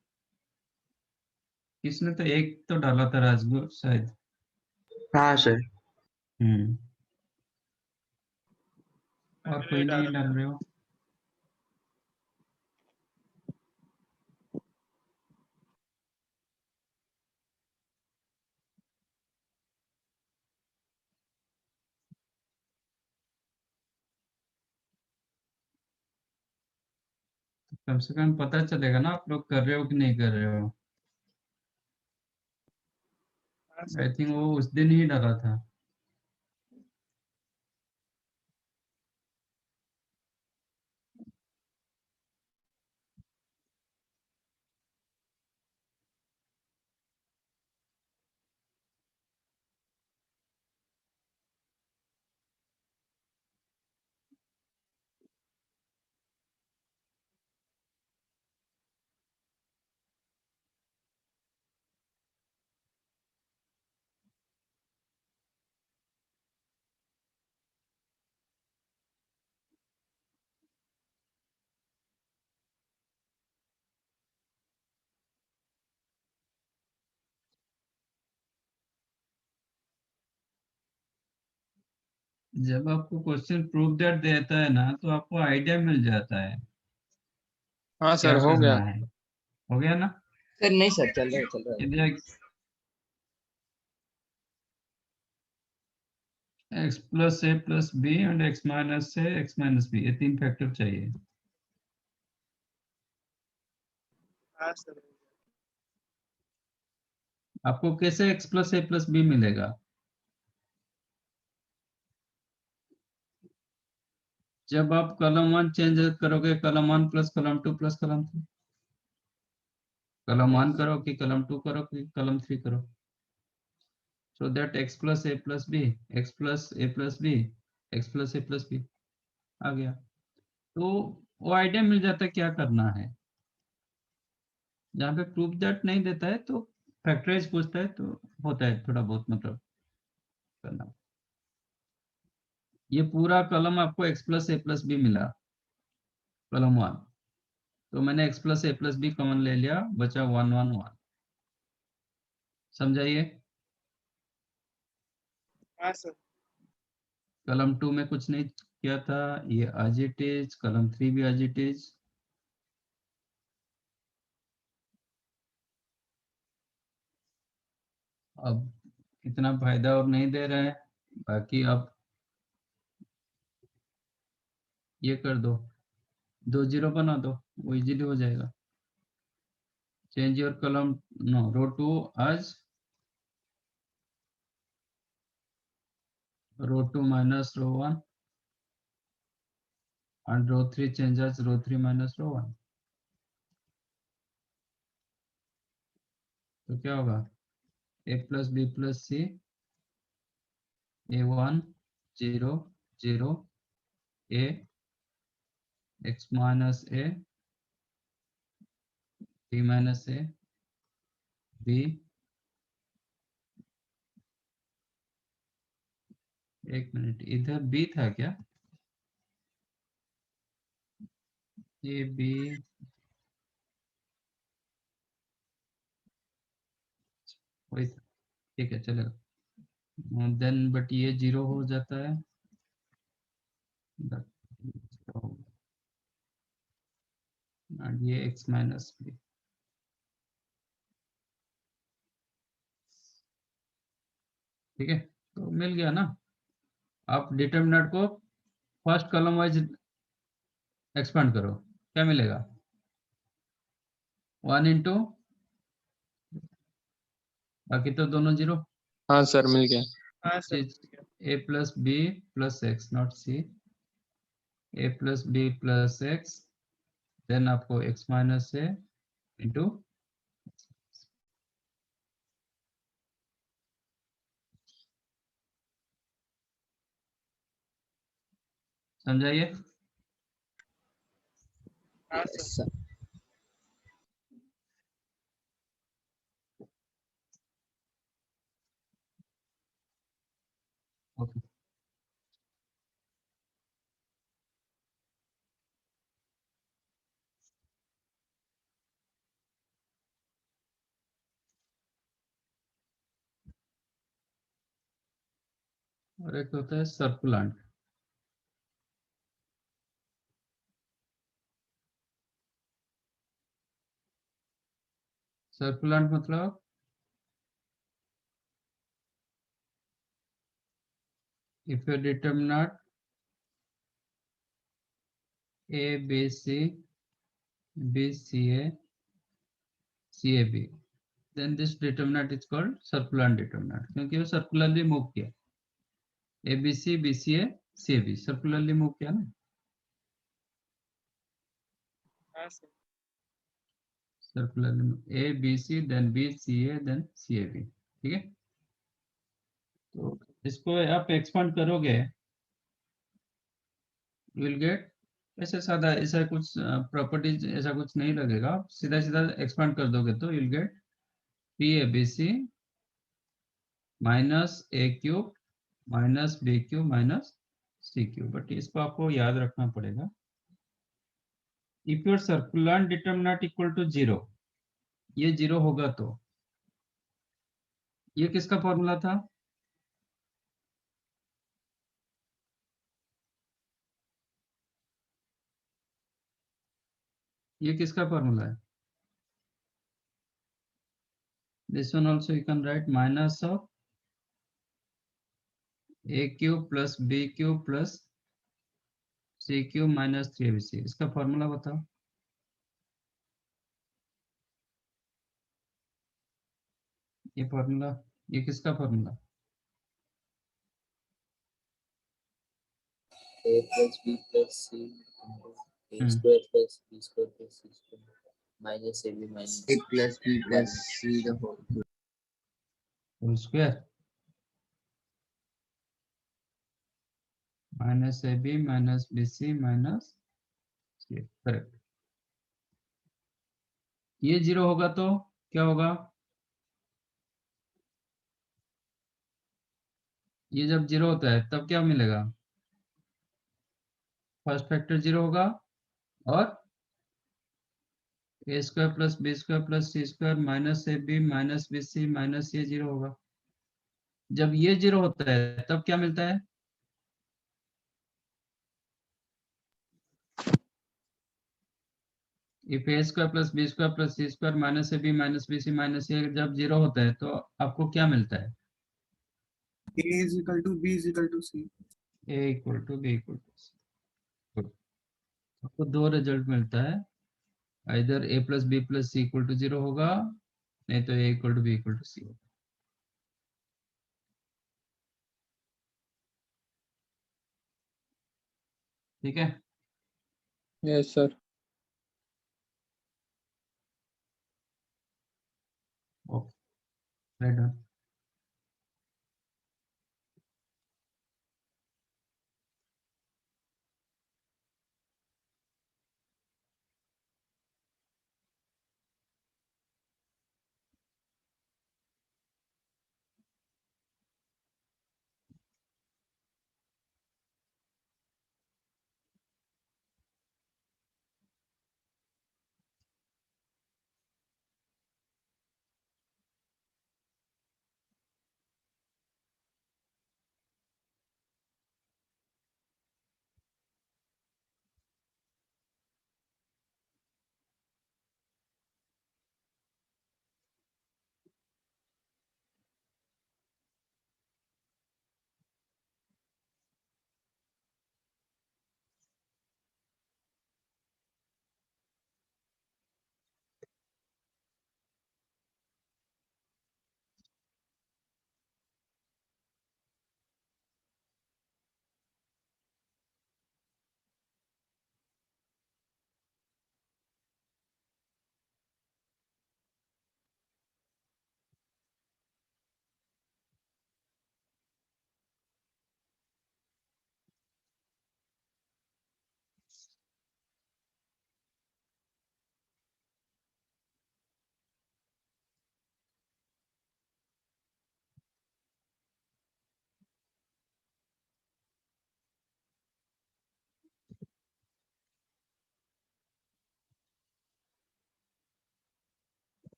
किसने तो एक तो डाला था, राजगुरु शायद। हाँ सर। हम्म और कोई नहीं डाल रहे हो? कम से कम पता चलेगा ना आप लोग कर रहे हो कि नहीं कर रहे हो। हाँ सर। आई थिंक वो उस दिन ही डाला था। जब आपको क्वेश्चन प्रूव दैट देता है ना तो आपको आइडिया मिल जाता है हाँ क्या सर हो करना गया। है। हो गया ना? सर नहीं सर, चल रहा है। यदि x plus A plus B and x minus A x minus B, ये तीन फैक्टर चाहिए। हाँ सर। आपको कैसे x प्लस ए प्लस बी मिलेगा? जब आप कॉलम 1 चेंज करोगे, column 1 plus column 2 plus column 3, column 1 करो कि कॉलम 2 करो कि कॉलम 3 करो, so that x plus A plus B, x plus A plus B, x plus A plus B आ गया। तो वो आइडिया मिल जाता है क्या करना है। जहाँ पे प्रूफ दैट नहीं देता है तो फैक्टराइज पूछता है तो होता है थोड़ा बहुत मतलब करना। ये पूरा कॉलम आपको x प्लस ए प्लस बी मिला, कॉलम 1, तो मैंने x प्लस ए प्लस बी कॉमन ले लिया, बचा 1 1 1। समझाइए। हाँ सर। कॉलम 2 में कुछ नहीं किया था, ये एज इट इज, कॉलम 3 भी एज इट इज। अब इतना फायदा और नहीं दे रहा है, बाकी आप ये कर दो, 2 0 बना दो, वो इजीली हो जाएगा। चेंज योर कॉलम, नो, रो 2 आज रो 2 minus row 1 and row 3 changes row 3 minus row 1। तो क्या होगा? a plus b plus c, a1 0 0, a x minus a, b minus a, b, एक मिनट, इधर b था क्या? ये b, वही था, ठीक है चलेगा। देन बट ये 0 हो जाता है, and ये x माइनस b। ठीक है, तो मिल गया ना। आप डिटर्मिनेंट को फर्स्ट कॉलम वाइज एक्सपांड करो, क्या मिलेगा? 1 इंटू, बाकी तो दोनों 0। हाँ सर मिल गया। हाँ sir. a plus B plus X, not C, a plus B plus X, then आपको x माइनस ए इंटू, समझाइए। हाँ Yes, सर। sir. ओके, और एक होता है सर्कुलेंट। सर्कुलेंट मतलब if your determinant A B C B C A C A B, then this determinant is called circulant determinant, क्योंकि वो सर्कुलरली मूव किया. A B C B C A C A B circularly move किया ना. हाँ sir. Circularly A B C then B C A then C A B. ठीक है. तो इसको आप एक्सपांड करोगे, you will get ऐसे सादा, ऐसा कुछ प्रॉपर्टीज ऐसा कुछ नहीं लगेगा. आप सीधा सीधा एक्सपांड कर दोगे तो you will get P A B C minus A cube minus B cube minus C cube. But इसको आपको याद रखना पड़ेगा. If your circulant determinant equal to 0, ये 0 होगा तो ये किसका फॉर्मूला था? ये किसका फॉर्मूला है? This one also you can right minus of A cube plus B cube plus C cube minus 3ABC. इसका फॉर्मूला बताओ. ये फॉर्मूला, ये किसका formula? A plus B plus C into A Hmm. square plus B square plus C square minus AB minus A plus B plus C the whole. Whole square minus AB minus BC minus C. Correct. ये 0 होगा तो क्या होगा? ये जब 0 होता है तब क्या मिलेगा? फर्स्ट फैक्टर 0 होगा और A square plus B square plus C square minus AB minus BC minus ये 0 होगा. जब ये 0 होता है तब क्या मिलता है? If A square plus B square plus C square minus AB minus BC minus ये जब 0 होता है तो आपको क्या मिलता है? A is equal to B is equal to C. A equal to B equal to C. आपको दो रिजल्ट मिलता है. इधर A plus B plus C equal to 0 होगा, नहीं तो A equal to B equal to C होगा. ठीक है. Yes sir. Okay, right.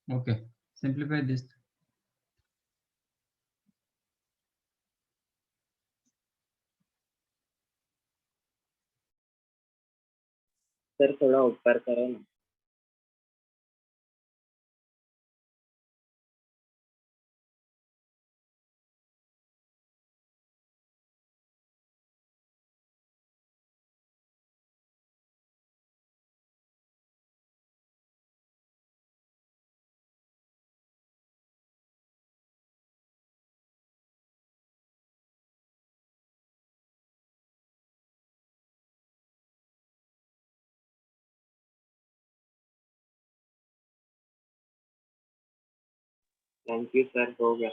Okay, simplify this. Sir थोड़ा ऊपर करो ना। थैंक यू सर, हो गया।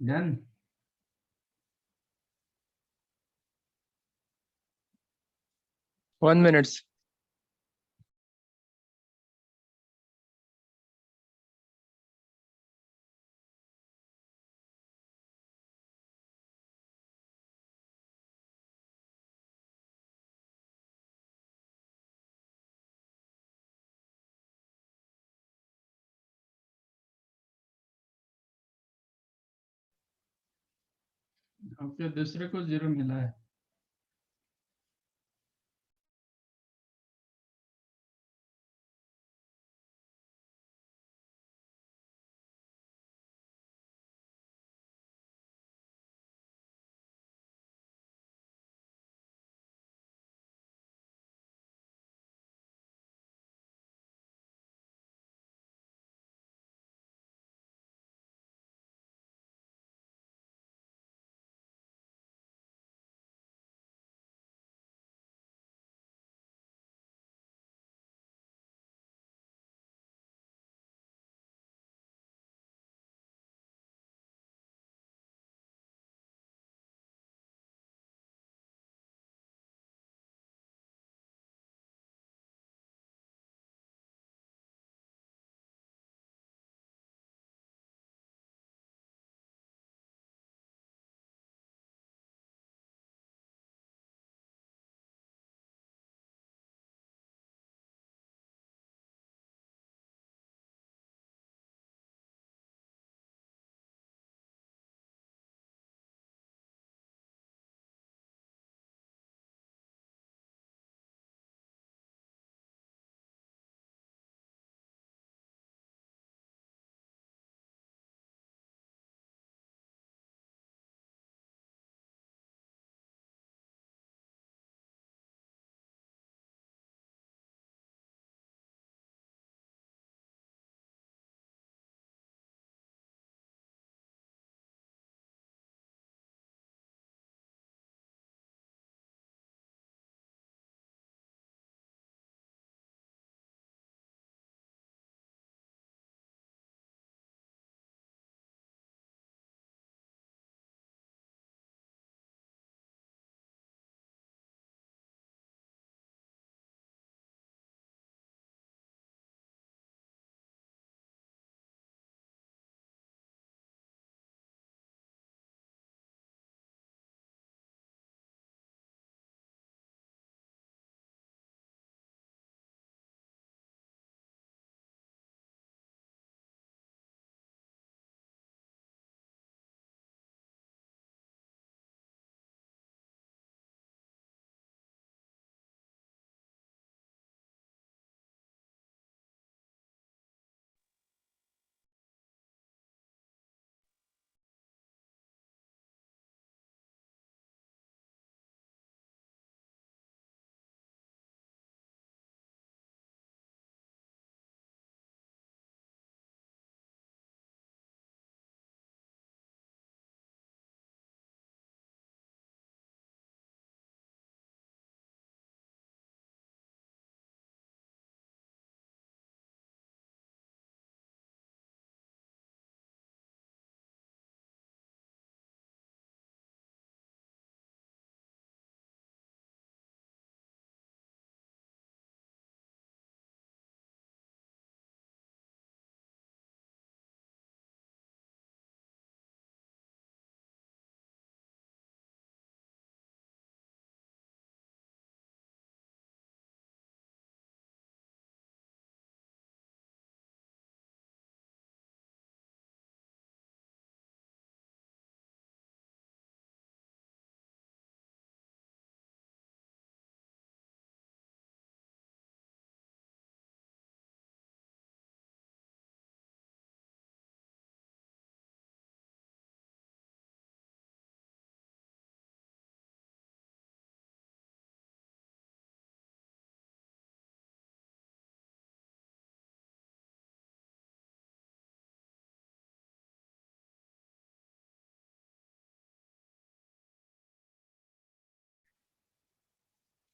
डन। 1 minute. आपके दूसरे को 0 मिला है।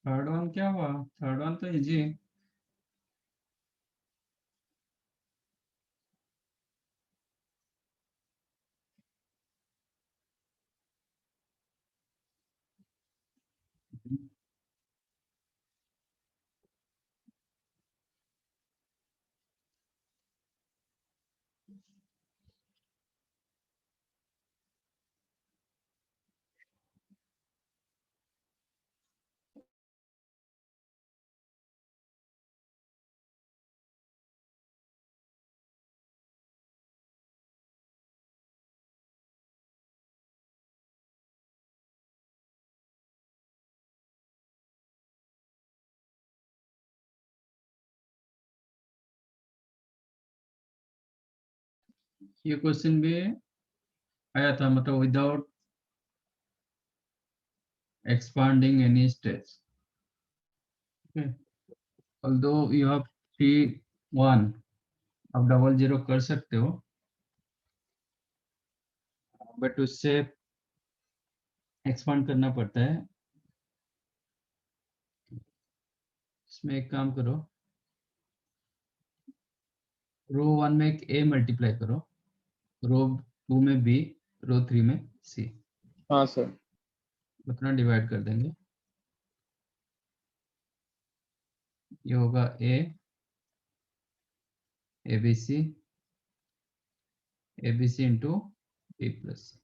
थर्ड वन क्या हुआ? थर्ड वन तो इजी है। ये क्वेश्चन भी आया था, मतलब without expanding any stage. Okay. Although you have T1, आप डबल जीरो कर सकते हो, बट उससे एक्सपांड करना पड़ता है। इसमें एक काम करो, रो 1 में एक a मल्टीप्लाई करो, रो 2 में b, रो 3 में c, हाँ सर। उतना डिवाइड कर देंगे। ये होगा a, abc, abc into b plus c,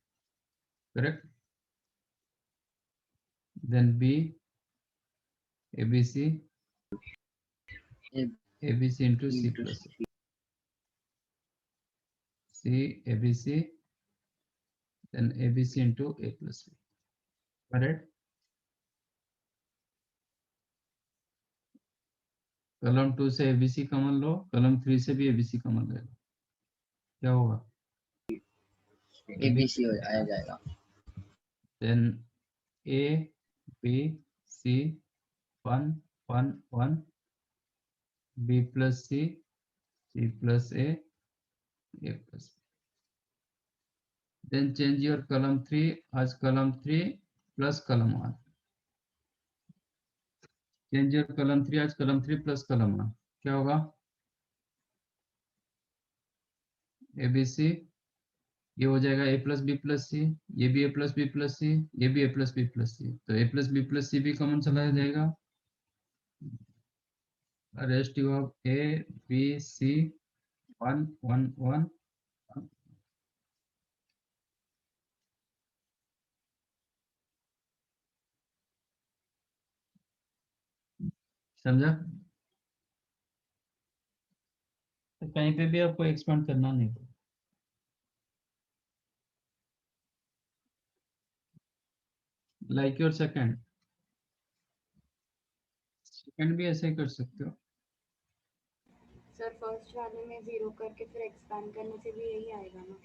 correct. Then b, abc, abc into c plus c, c, abc, then abc into a plus b, correct। Column 2 से abc कॉमन लो, column 3 से भी abc common ले लो, क्या होगा? ABC हो आया जाएगा। then a b c 1 1 1 b plus c, c plus a plus b, then change your column 3 as column 3 plus column 1, change your column 3 as column 3 plus column 1, क्या होगा? abc, ये हो जाएगा a प्लस बी प्लस सी, ये भी a plus B plus सी, ये भी a plus B plus सी, तो a प्लस बी प्लस सी भी कॉमन चला जाएगा। Rest you have a b c 1 1 1, समझा? तो कहीं पे भी आपको एक्सपांड करना नहीं पड़ेगा। लाइक योर सेकंड भी ऐसे ही कर सकते हो। सर फर्स्ट वाले में 0 करके फिर एक्सपैंड करने से भी यही आएगा ना?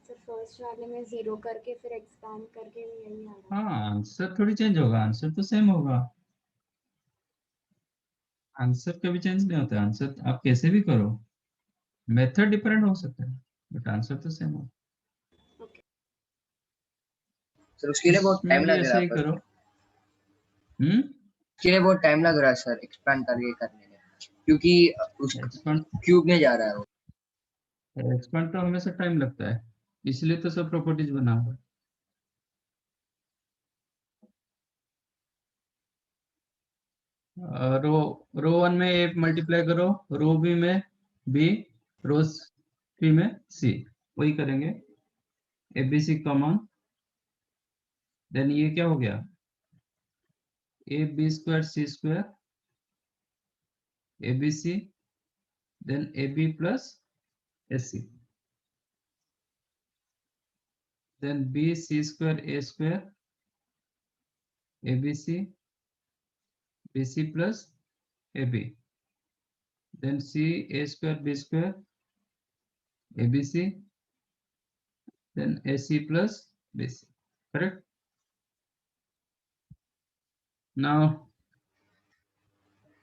सर फर्स्ट वाले में 0 करके फिर एक्सपैंड करके भी यही आएगा। हाँ, आंसर थोड़ी चेंज होगा, आंसर तो सेम होगा। आंसर कभी चेंज नहीं होता है, आंसर आप कैसे भी करो, मेथड डिफरेंट हो सकता है बट आंसर तो सेम होगा। सर उसके लिए बहुत टाइम लग रहा ऐसा ही है, करो। उसके लिए बहुत टाइम लग रहा है सर एक्सपैंड करके करने में, क्योंकि उस एक्सपांड क्यूब में जा रहा है वो। एक्सपांड तो हमेशा टाइम लगता है, इसलिए तो सब प्रॉपर्टीज बना हुआ है। रो रो 1 में ए मल्टीप्लाई करो, रो बी में बी, रो 3 में सी, वही करेंगे। एबीसी कॉमन, देन ये क्या हो गया? A B square C square ABC, then A B plus S C, then B C square A square ABC BC plus A B, then C A square B square ABC, then A C plus BC, correct. Now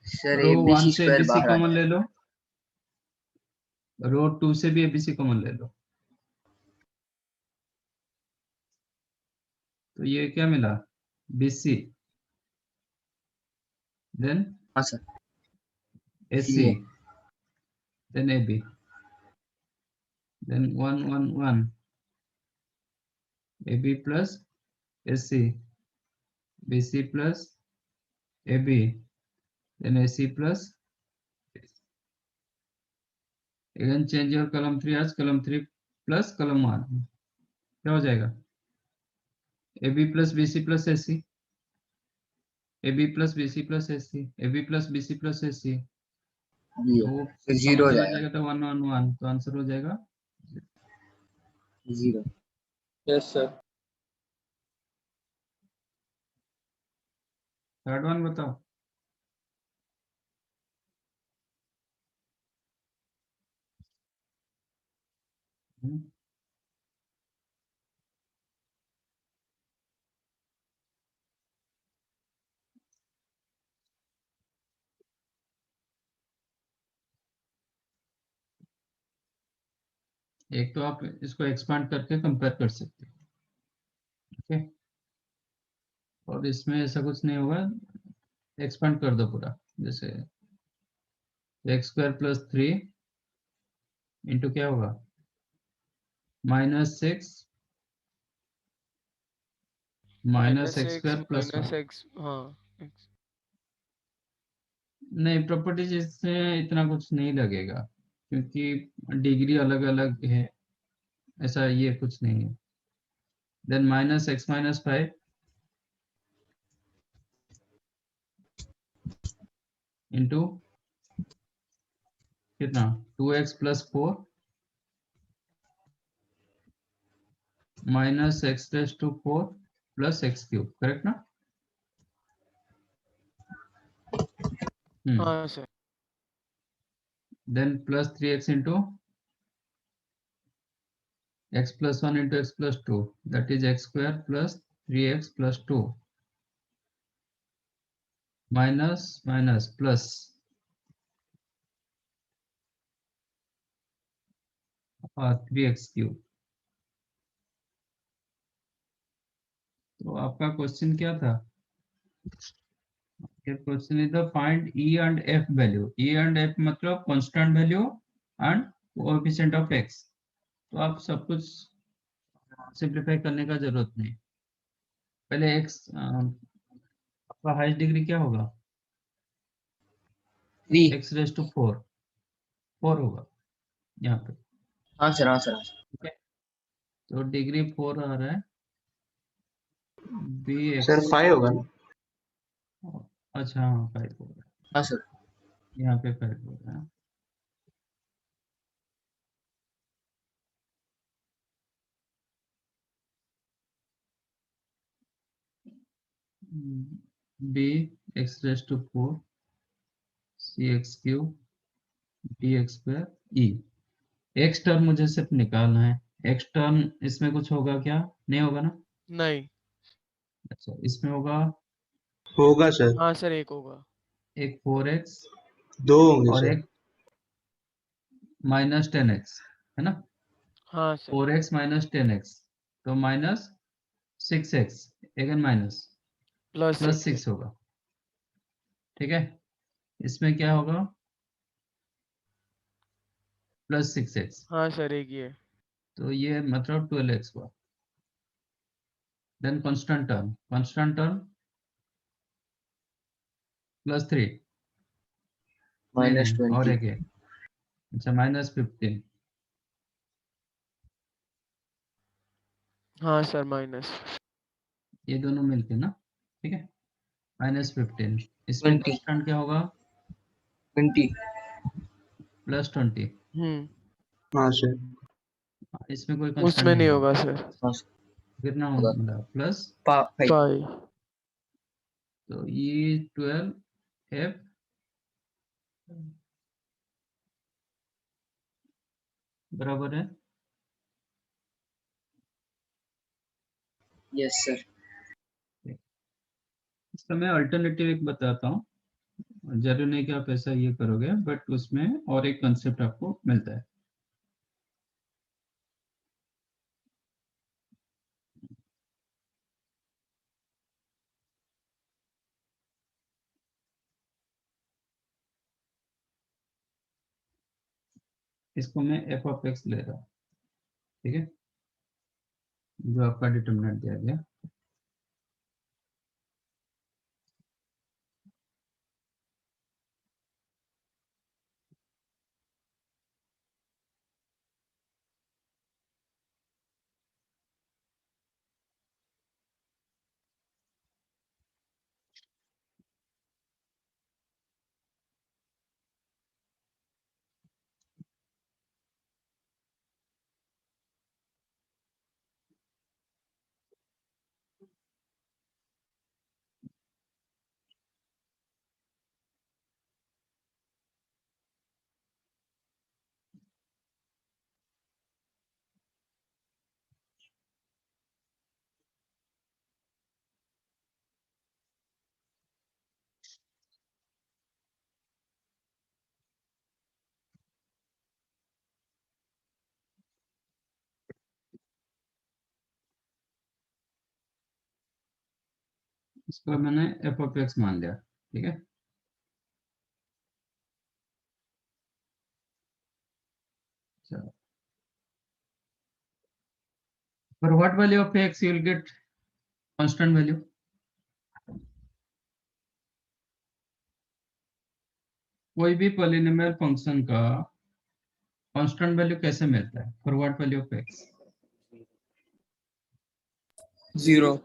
sir row 1 ABC से square ABC बाहर आ common ले जाएगा। लो, रो 2 से भी ABC common ले लो, तो ये क्या मिला? बीसी, देन हाँ sir, AC, CA then AB, then 1 1 1 AB plus SC, BC plus AB, then AC plus again change your column 3 as column 3 plus column 1, क्या हो जाएगा? AB plus BC plus AC, AB plus BC plus AC, AB plus BC plus AC, वो फिर common 0 हो चला जाएगा। जाएगा तो 1 1 1, तो आंसर हो जाएगा 0। Yes sir. थर्ड वन बताओ। एक तो आप इसको एक्सपांड करके कंपेयर कर सकते हो, ओके। और इसमें ऐसा कुछ नहीं होगा, एक्सपांड कर दो पूरा, जैसे एक्स स्क्वायर प्लस 3 इंटू क्या होगा, -6 minus x -x square plus 1। -x, हाँ x। नहीं, प्रॉपर्टीज इससे इतना कुछ नहीं लगेगा, क्योंकि डिग्री अलग अलग है, ऐसा ये कुछ नहीं है। देन -x - 5 इंटू कितना, 2x + 4 -x⁴ + x³ करेक्ट ना? हाँ sir. Then +3x into x + 1 into x + 2, that is x² + 3x + 2 minus minus plus 3x³। तो आपका क्वेश्चन क्या था? Question is the find E and F value. E and F मतलब constant value and coefficient of x। तो आप सब कुछ simplify करने का जरूरत नहीं, पहले x आपका हाईएस्ट डिग्री क्या होगा, 3। x⁴ 4 होगा यहाँ पे, हाँ सर, हाँ सर। ठीक है। तो डिग्री 4 आ रहा है, bx। सर 5 होगा ना? अच्छा हाँ 5 होगा, हाँ सर। यहाँ पे 5 होगा। bx⁴ c x³ dx² e। X term मुझे सिर्फ निकालना है, एक्स टर्म इसमें कुछ होगा क्या, नहीं होगा ना? नहीं। अच्छा, इसमें होगा होगा सर, हाँ सर, एक होगा। एक 4x 2 होंगे और सर। एक -10x, है ना? हाँ सर। 4x - 10x, तो -6x, अगेन माइनस +6 +6 होगा, ठीक है। इसमें क्या होगा, +6x, हाँ सर, एक ही है। तो ये मतलब 12x हुआ। देन कांस्टेंट टर्म +3, नहीं नहीं और -20। एक है, अच्छा -15, हाँ सर, माइनस। ये दोनों मिलके ना, ठीक है, -15। इसमें 20। कांस्टेंट क्या होगा, 20। +20। हाँ सर। इसमें कोई कांस्टेंट उसमें नहीं नहीं होगा, होगा सर। हाँ सर, कितना होगा होगा प्लस, 5। 5। तो ये 12f बराबर है, यस सर। इसका मैं अल्टरनेटिव एक बताता हूँ, जरूरी नहीं कि आप ऐसा ये करोगे, बट उसमें और एक कंसेप्ट आपको मिलता है। इसको मैं f(x) ले रहा हूँ, ठीक है, जो आपका डिटरमिनेंट दिया गया। इसको मैंने एफ ऑफ एक्स मान लिया, ठीक है। चलो, for what value of x you will get constant value? कोई भी पॉलिनोमियल फंक्शन का कांस्टेंट वैल्यू कैसे मिलता है? For what value of X? 0.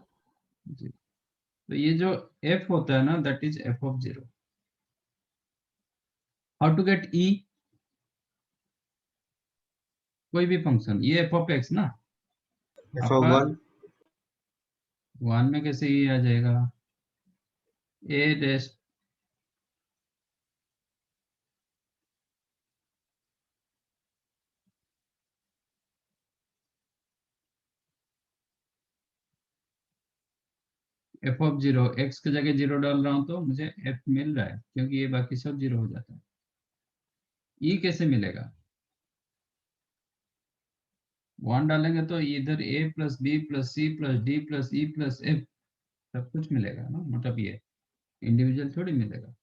तो ये जो f होता है ना, that is f of 0. How to get e? कोई भी फंक्शन, ये f ऑफ x ना, एफ ऑफ आपका 1 1 में कैसे e आ जाएगा? a dash f of 0, x की जगह 0 डाल रहा हूं तो मुझे f मिल रहा है, क्योंकि ये बाकी सब 0 हो जाता है। e कैसे मिलेगा? 1 डालेंगे तो इधर a plus B plus C plus D plus E plus F सब कुछ मिलेगा ना, मतलब ये इंडिविजुअल थोड़ी मिलेगा।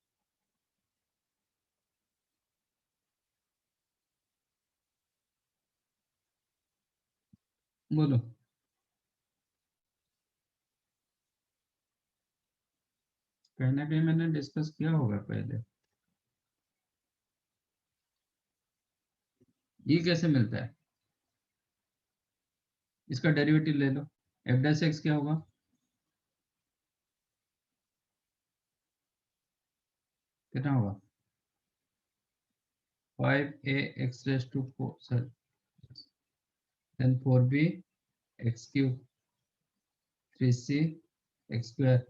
बोलो, कहीं ना कहीं मैंने डिस्कस किया होगा पहले। ये कैसे मिलता है? इसका डेरिवेटिव ले लो, एफ डैश एक्स क्या होगा? कितना होगा? 5a x raised to 4, sorry, then 4b x cube 3c x square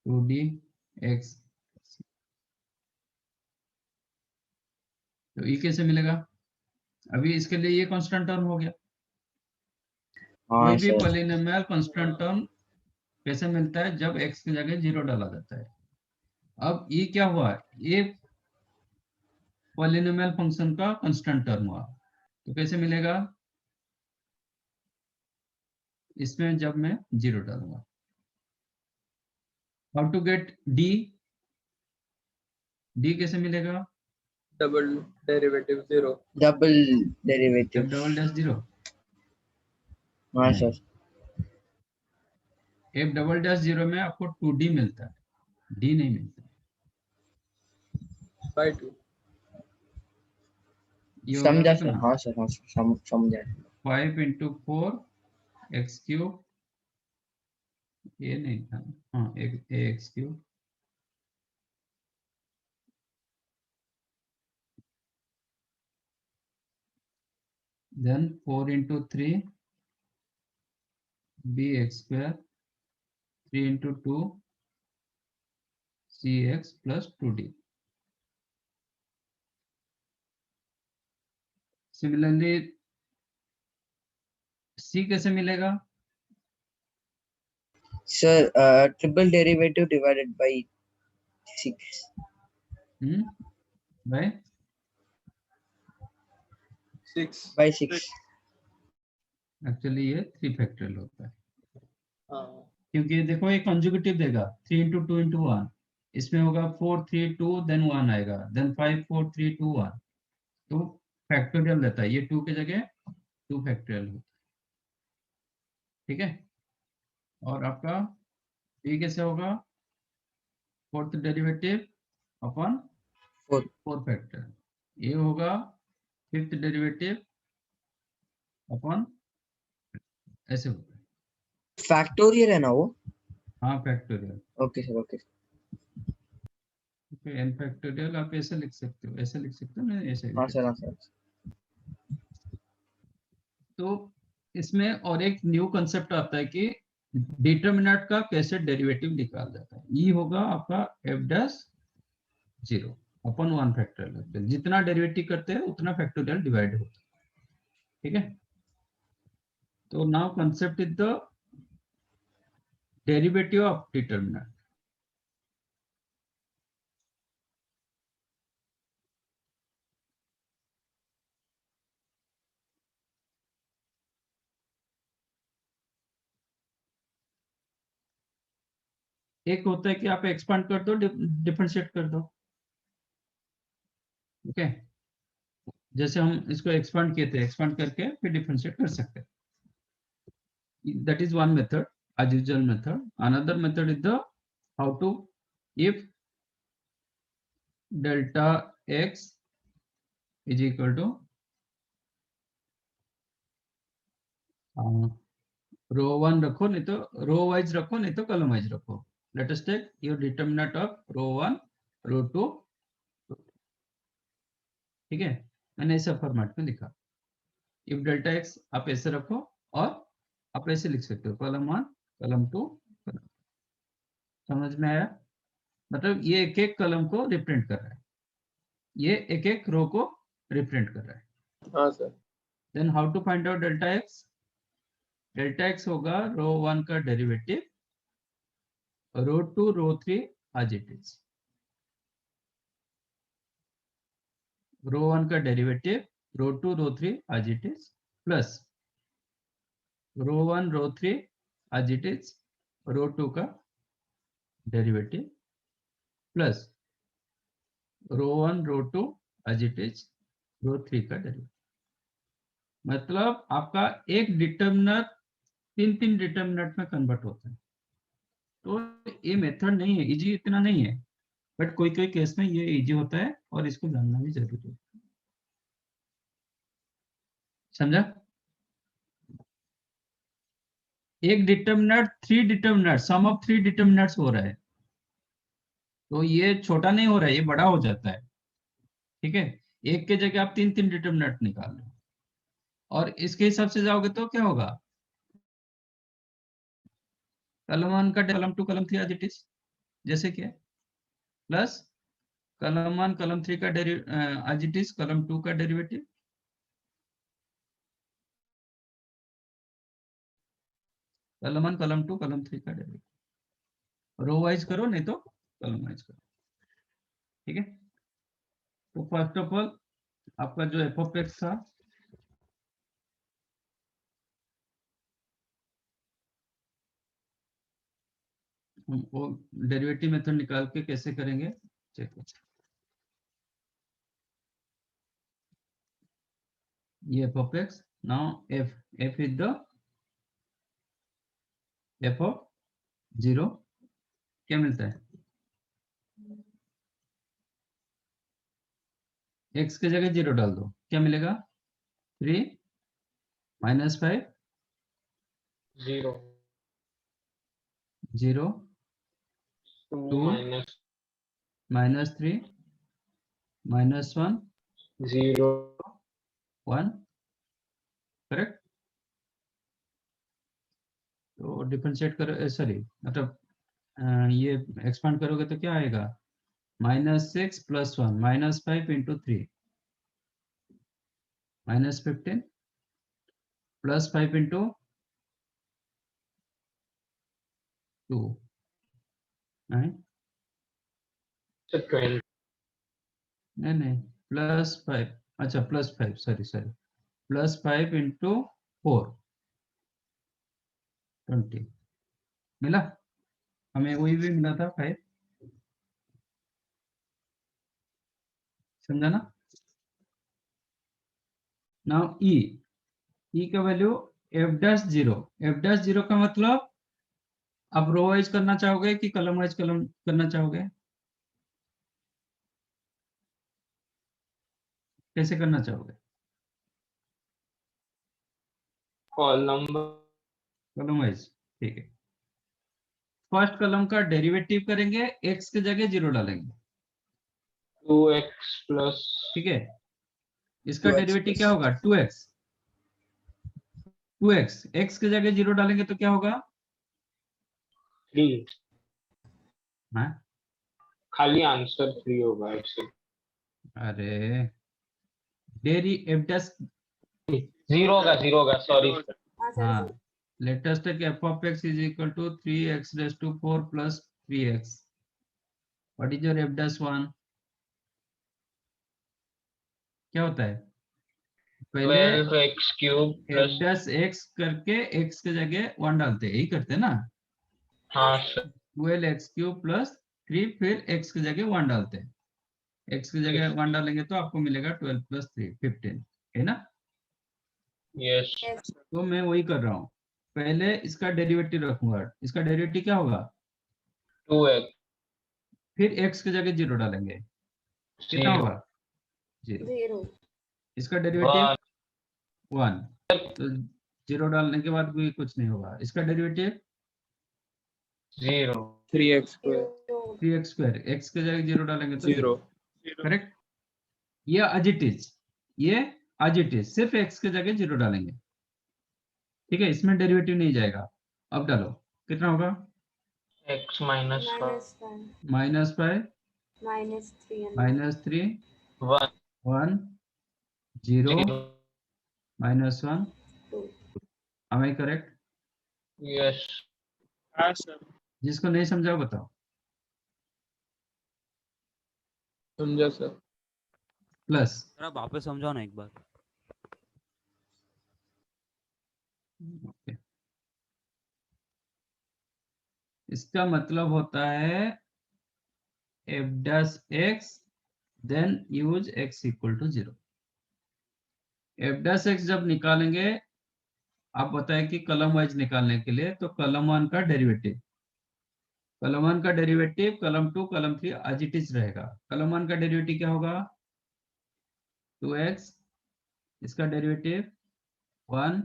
2d x। तो ये कैसे मिलेगा? अभी इसके लिए ये कांस्टेंट टर्म हो गया। हाँ कोई भी सर। पॉलिनोमियल कांस्टेंट टर्म कैसे मिलता है? जब x की जगह 0 डाला जाता है। अब ये क्या हुआ? ये पॉलिनोमियल फंक्शन का कांस्टेंट टर्म हुआ, तो कैसे मिलेगा? इसमें जब मैं 0 डालूंगा। How to get d? d कैसे मिलेगा? Double derivative 0. Double f derivative. Double dash 0 हाँ नहीं, सर। f डबल डैश 0 में आपको 2d मिलता है, d नहीं मिलता। By 2. ये होगा समझा सर। कितना? हाँ सर, हाँ सर, समझा। 5 इंटू 4 एक्स क्यूब, ये नहीं था, हाँ एक X cube then 4 into 3 B X square 3 into 2 C X plus 2d। Similarly c कैसे मिलेगा? Sir triple derivative divided by 6 भाई 6. बाय 6। एक्चुअली ये 3 फैक्टोरियल होता है, हाँ. क्योंकि देखो ये कंजुगेटिव देगा 3 इंटू 2 इंटू 1, इसमें होगा 4 3 2 देन 1 आएगा, देन 5 4 3 2 1, तो फैक्टोरियल देता है। ये 2 की जगह 2 फैक्टोरियल होता है, ठीक है। और आपका ये कैसे होगा? फोर्थ डेरिवेटिव अपॉन 4 फैक्टर, ये होगा फिफ्थ डेरिवेटिव अपॉन, ऐसे होता है। फैक्टोरियल है ना वो? हाँ factorial, okay sir, okay. N factorial आप ऐसे लिख सकते हो, ऐसे लिख सकते हो ना, ऐसे भी हाँ लिख सर, हाँ सकते सर। हो। तो इसमें और एक न्यू कंसेप्ट आता है कि डिटर्मिनेंट का कैसे डेरिवेटिव निकाल जाता है। ये होगा आपका एफ डैश 0 अपॉन 1 फैक्टोरियल, जितना डेरिवेटिव करते हैं उतना फैक्टोरियल डिवाइड होता है, ठीक है। तो now concept is the derivative of determinant. एक होता है कि आप एक्सपांड कर दो, डिफरेंशिएट कर दो। ओके, जैसे हम इसको एक्सपांड किए थे, एक्सपांड करके फिर डिफरेंशिएट कर सकते हैं। That is one method, as usual method. Another method is the how to, if delta x is equal to रो 1 रखो, नहीं तो रो वाइज रखो, नहीं तो कॉलम वाइज रखो। Let us take your determinant of row 1, row 2, ठीक है। मैंने ऐसा फॉर्मेट में लिखा। इफ डेल्टा एक्स आप ऐसे रखो, और आप ऐसे लिख सकते हो कॉलम 1, कॉलम 2। समझ में आया? मतलब ये एक एक कॉलम को रिप्रेजेंट कर रहा है, ये एक एक रो को रिप्रेजेंट कर रहा है। हाँ sir. Then how to find out delta X? Delta X होगा रो 1 का derivative, row 2, row 3 as it is। Row 1 का derivative, row 2, row 3 as it is, plus row 1, row 3 as it is, row 2 का derivative, plus row 1, row 2 as it is, row 3 का derivative. मतलब आपका एक determiner तीन determinant में convert होता है। तो ये मेथड नहीं है, इजी इतना नहीं है, बट कोई कोई केस में ये इजी होता है और इसको जानना भी जरूरी है। समझा? एक determinant, 3 determinant, sum of 3 determinants हो रहा है, तो ये छोटा नहीं हो रहा है, ये बड़ा हो जाता है। ठीक है, एक के जगह आप 3 डिटर्मिनेंट निकाल लो, और इसके हिसाब से जाओगे तो क्या होगा? कॉलम 1 का column 2, column 3 as it is जैसे कि है, प्लस कॉलम 1, कॉलम 3 का एज इट इज, कॉलम 2 का डेरिवेटिव, कॉलम 1, कॉलम 2, कॉलम 3 का डेरिवेटिव। रो वाइज करो, नहीं तो कॉलम वाइज करो। ठीक है, तो फर्स्ट ऑफ ऑल आपका जो एफ ऑफ एक्स था, वो डेरिवेटिव मेथड निकाल के कैसे करेंगे चेक करो। ये F of x, now F is the F of 0, क्या मिलता है? एक्स के जगह 0 डाल दो, क्या मिलेगा? 3 माइनस 5 0 0 2 2 माइनस 3 माइनस 1 0 1, करेक्ट। तो डिफरेंशिएट करो, सॉरी मतलब ये एक्सपांड करोगे तो क्या आएगा? -6 + 1 -5 × 3 -15 + 5 × 2 नहीं, 20 नहीं +5, अच्छा +5, सॉरी +5 × 4 20 मिला हमें, वही भी मिला था 5। समझा ना? नाउ ई का वैल्यू f'0 का मतलब आप रो वाइज करना चाहोगे कि कॉलम वाइज करना चाहोगे? कैसे करना चाहोगे? कॉलम वाइज, ठीक है। फर्स्ट कॉलम का डेरिवेटिव करेंगे, x के जगह 0 डालेंगे, 2x प्लस, ठीक है। इसका 2x डेरिवेटिव plus क्या होगा? 2x, x के जगह 0 डालेंगे तो क्या होगा? 3 हाँ, खाली आंसर 3 होगा ऐसे। अरे डेरी एफ डैश 0 होगा सॉरी। हाँ सर हाँ, let us take f of x is equal to 3x⁴ plus 3x. What is your f'1? क्या होता है? पहले 12x³ प्लस, f' x करके x के जगह 1 डालते हैं, यही करते हैं ना? हाँ सर 12x³ प्लस 3, फिर x की जगह 1 डालते हैं, x की जगह Yes. 1 डालेंगे तो आपको मिलेगा 12 प्लस 3 15, है ना। Yes. तो मैं वही कर रहा हूँ, पहले इसका डेरिवेटिव रखूंगा, इसका डेरिवेटिव क्या होगा, 2x. फिर x की जगह 0 डालेंगे, कितना 0. होगा 0, 0 इसका डेरिवेटिव 1. 1, तो 0 डालने के बाद भी कुछ नहीं होगा, इसका derivative 0. 3x square 3x², x की जगह 0 डालेंगे तो 0, 0 करेक्ट। ये as it is, ये as it is, सिर्फ x की जगह 0 डालेंगे, ठीक है, इसमें डेरिवेटिव नहीं जाएगा। अब डालो, कितना होगा, X minus 5. -5 -5 -3 1. 1 0 0. -1, 2 am I correct? Yes. हाँ सर जिसको नहीं समझा वो बताओ। समझा सर। प्लस सर आप वापस समझाओ ना एक बार। ओके, इसका मतलब होता है f' then use x equal to 0। f' जब निकालेंगे, आप बताएं कि कलम वाइज निकालने के लिए, तो कलम 1 का डेरिवेटिव, कलम 1 का डेरिवेटिव कलम 2 कलम 3 एज इट इज रहेगा। कलम 1 का डेरिवेटिव क्या होगा, 2x, इसका डेरिवेटिव 1,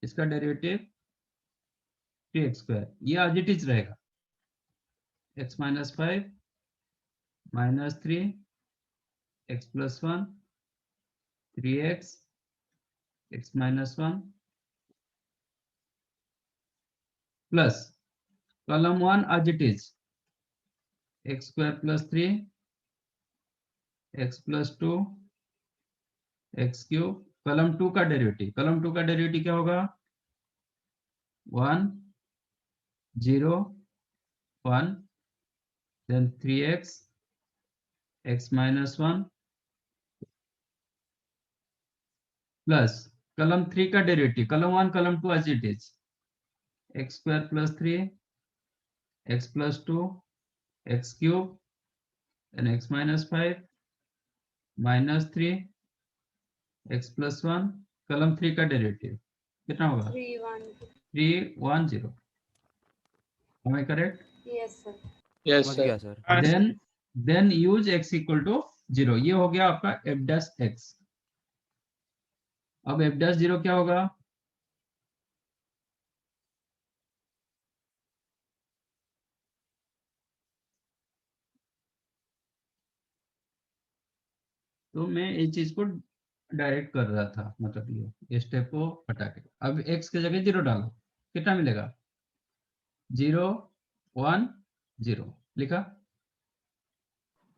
इसका डेरिवेटिव 3x², ये एज इट इज रहेगा। x -5 -3 x + 1 3x x -1 plus column 1 as it is x² + 3 x + 2 x³ column 2 का डेरिवेटिव, कॉलम 2 का डेरिवेटिव क्या होगा, 1 0 1 then 3x x -1 plus column 3 का derivative, column 1 column 2 as it is x² + 3 x + 2 x³ and x -5 -3 x + 1, column 3 का derivative कितना होगा, 3 1 0। Am I correct? yes sir yes समझ sir. गया sir. then use x equal to 0, ये हो गया आपका f'(x). अब f'(0) क्या होगा, तो मैं ये चीज को डायरेक्ट कर रहा था, मतलब ये स्टेप को हटा के। अब x की जगह 0 डालो, कितना मिलेगा, 0 1 0 लिखा।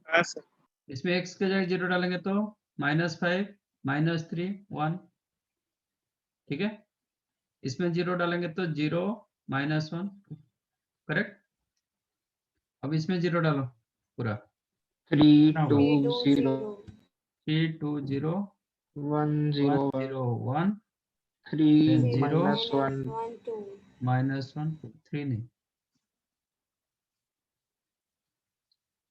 हाँ सर। इसमें x की जगह 0 डालेंगे तो -5 -3 1, ठीक है। इसमें 0 डालेंगे तो 0 -1, करेक्ट। अब इसमें 0 डालो पूरा, 3 कितना 2 होगा, 0 3 2 0 1 0 1 0 1 3 then 0 -1 -1 2 -1 2 3 नहीं,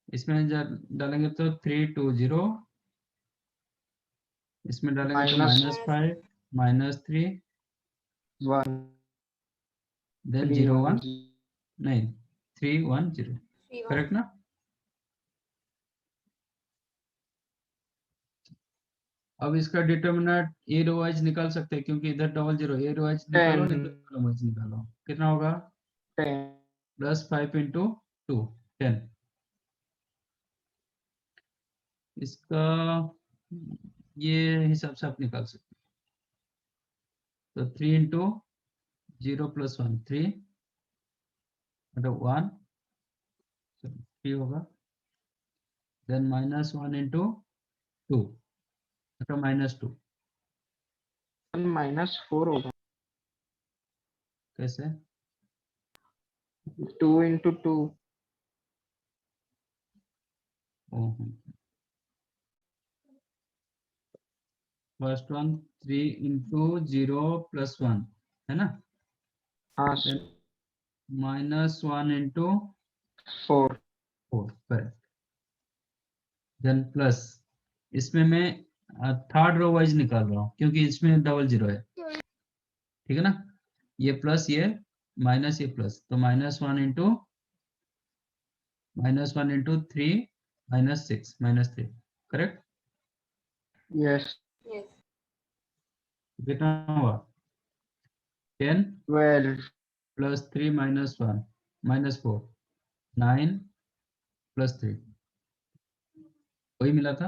इसमें जब डालेंगे तो 3 2 0, इसमें डालेंगे तो -5 -3 1 then 3 0 1 1 नहीं 3 1 0, 3 करेक्ट ना। अब इसका डिटर्मिनेंट ए रो वाइज निकाल सकते हैं, क्योंकि इधर डबल 0, ए रो वाइज निकालो नहीं तो कॉलम वाइज निकालो, कितना होगा, 10 +5 × 2 10। इसका ये हिसाब से आप निकाल सकते हैं, तो 3 × 0 + 1 3 मतलब 1 3 होगा, देन -1 × 2 मतलब -2, -4 होगा, कैसे, 2 × 2 फर्स्ट वन 3 × 0 + 1 है ना, हाँ then -1 × 4. 4 करेक्ट। देन प्लस इसमें मैं थर्ड रो वाइज निकाल रहा हूँ क्योंकि इसमें डबल जीरो है, ठीक है ना। ये प्लस ये माइनस ये प्लस, तो -1 इंटू 3 -6 -3 करेक्ट। Yes. Yes. कितना हुआ 10 12. प्लस 3 -1 -4 9 प्लस 3 वही मिला था,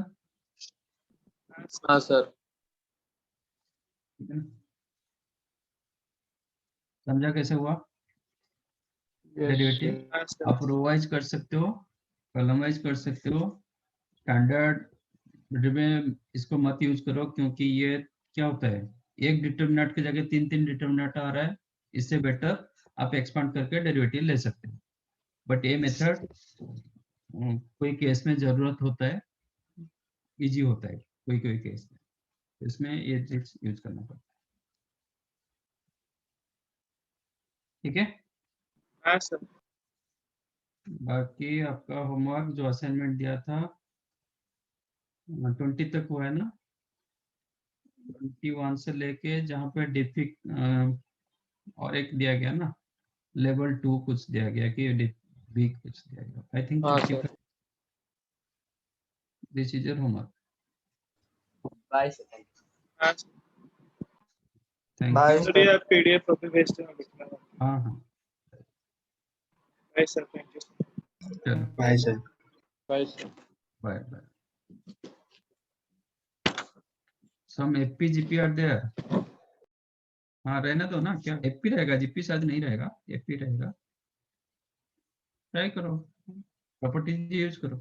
हाँ सर। ठीक है ना। समझा कैसे हुआ Yes. डेरिवेटिव? sir. हाँ सर। आप रो वाइज कर सकते हो, कॉलम वाइज कर सकते हो, स्टैंडर्ड में इसको मत यूज करो क्योंकि ये क्या होता है, एक डिटरमिनेंट की जगह 3 डिटरमिनेंट आ रहा है, इससे बेटर आप एक्सपांड करके डेरिवेटिव ले सकते हो। बट ये मेथड कोई केस में जरूरत होता है, इजी होता है कोई कोई केस में, तो इसमें ये ट्रिक्स यूज करना पड़ता है, ठीक है। हाँ सर। बाकी आपका होमवर्क जो असाइनमेंट दिया था 20 तक हुआ है ना, 21 से लेके जहाँ पे डिफिक और एक दिया गया ना लेवल 2 कुछ दिया गया कि वीक कुछ दिया गया, आई थिंक हाँ sir. This is your homework. Bye sir, thank you. हाँ sir. Thank Bye, you. Sir ये आप पीडीएफ कॉपी भेजते हैं लिखना है। हाँ हाँ बाय सर, थैंक यू। चलो bye sir. Bye sir. Bye bye. Some FP GP are there. हाँ रहना दो ना, क्या एफपी रहेगा, जीपी शायद नहीं रहेगा, एफपी रहेगा, ट्राई करो, प्रॉपर्टी यूज करो।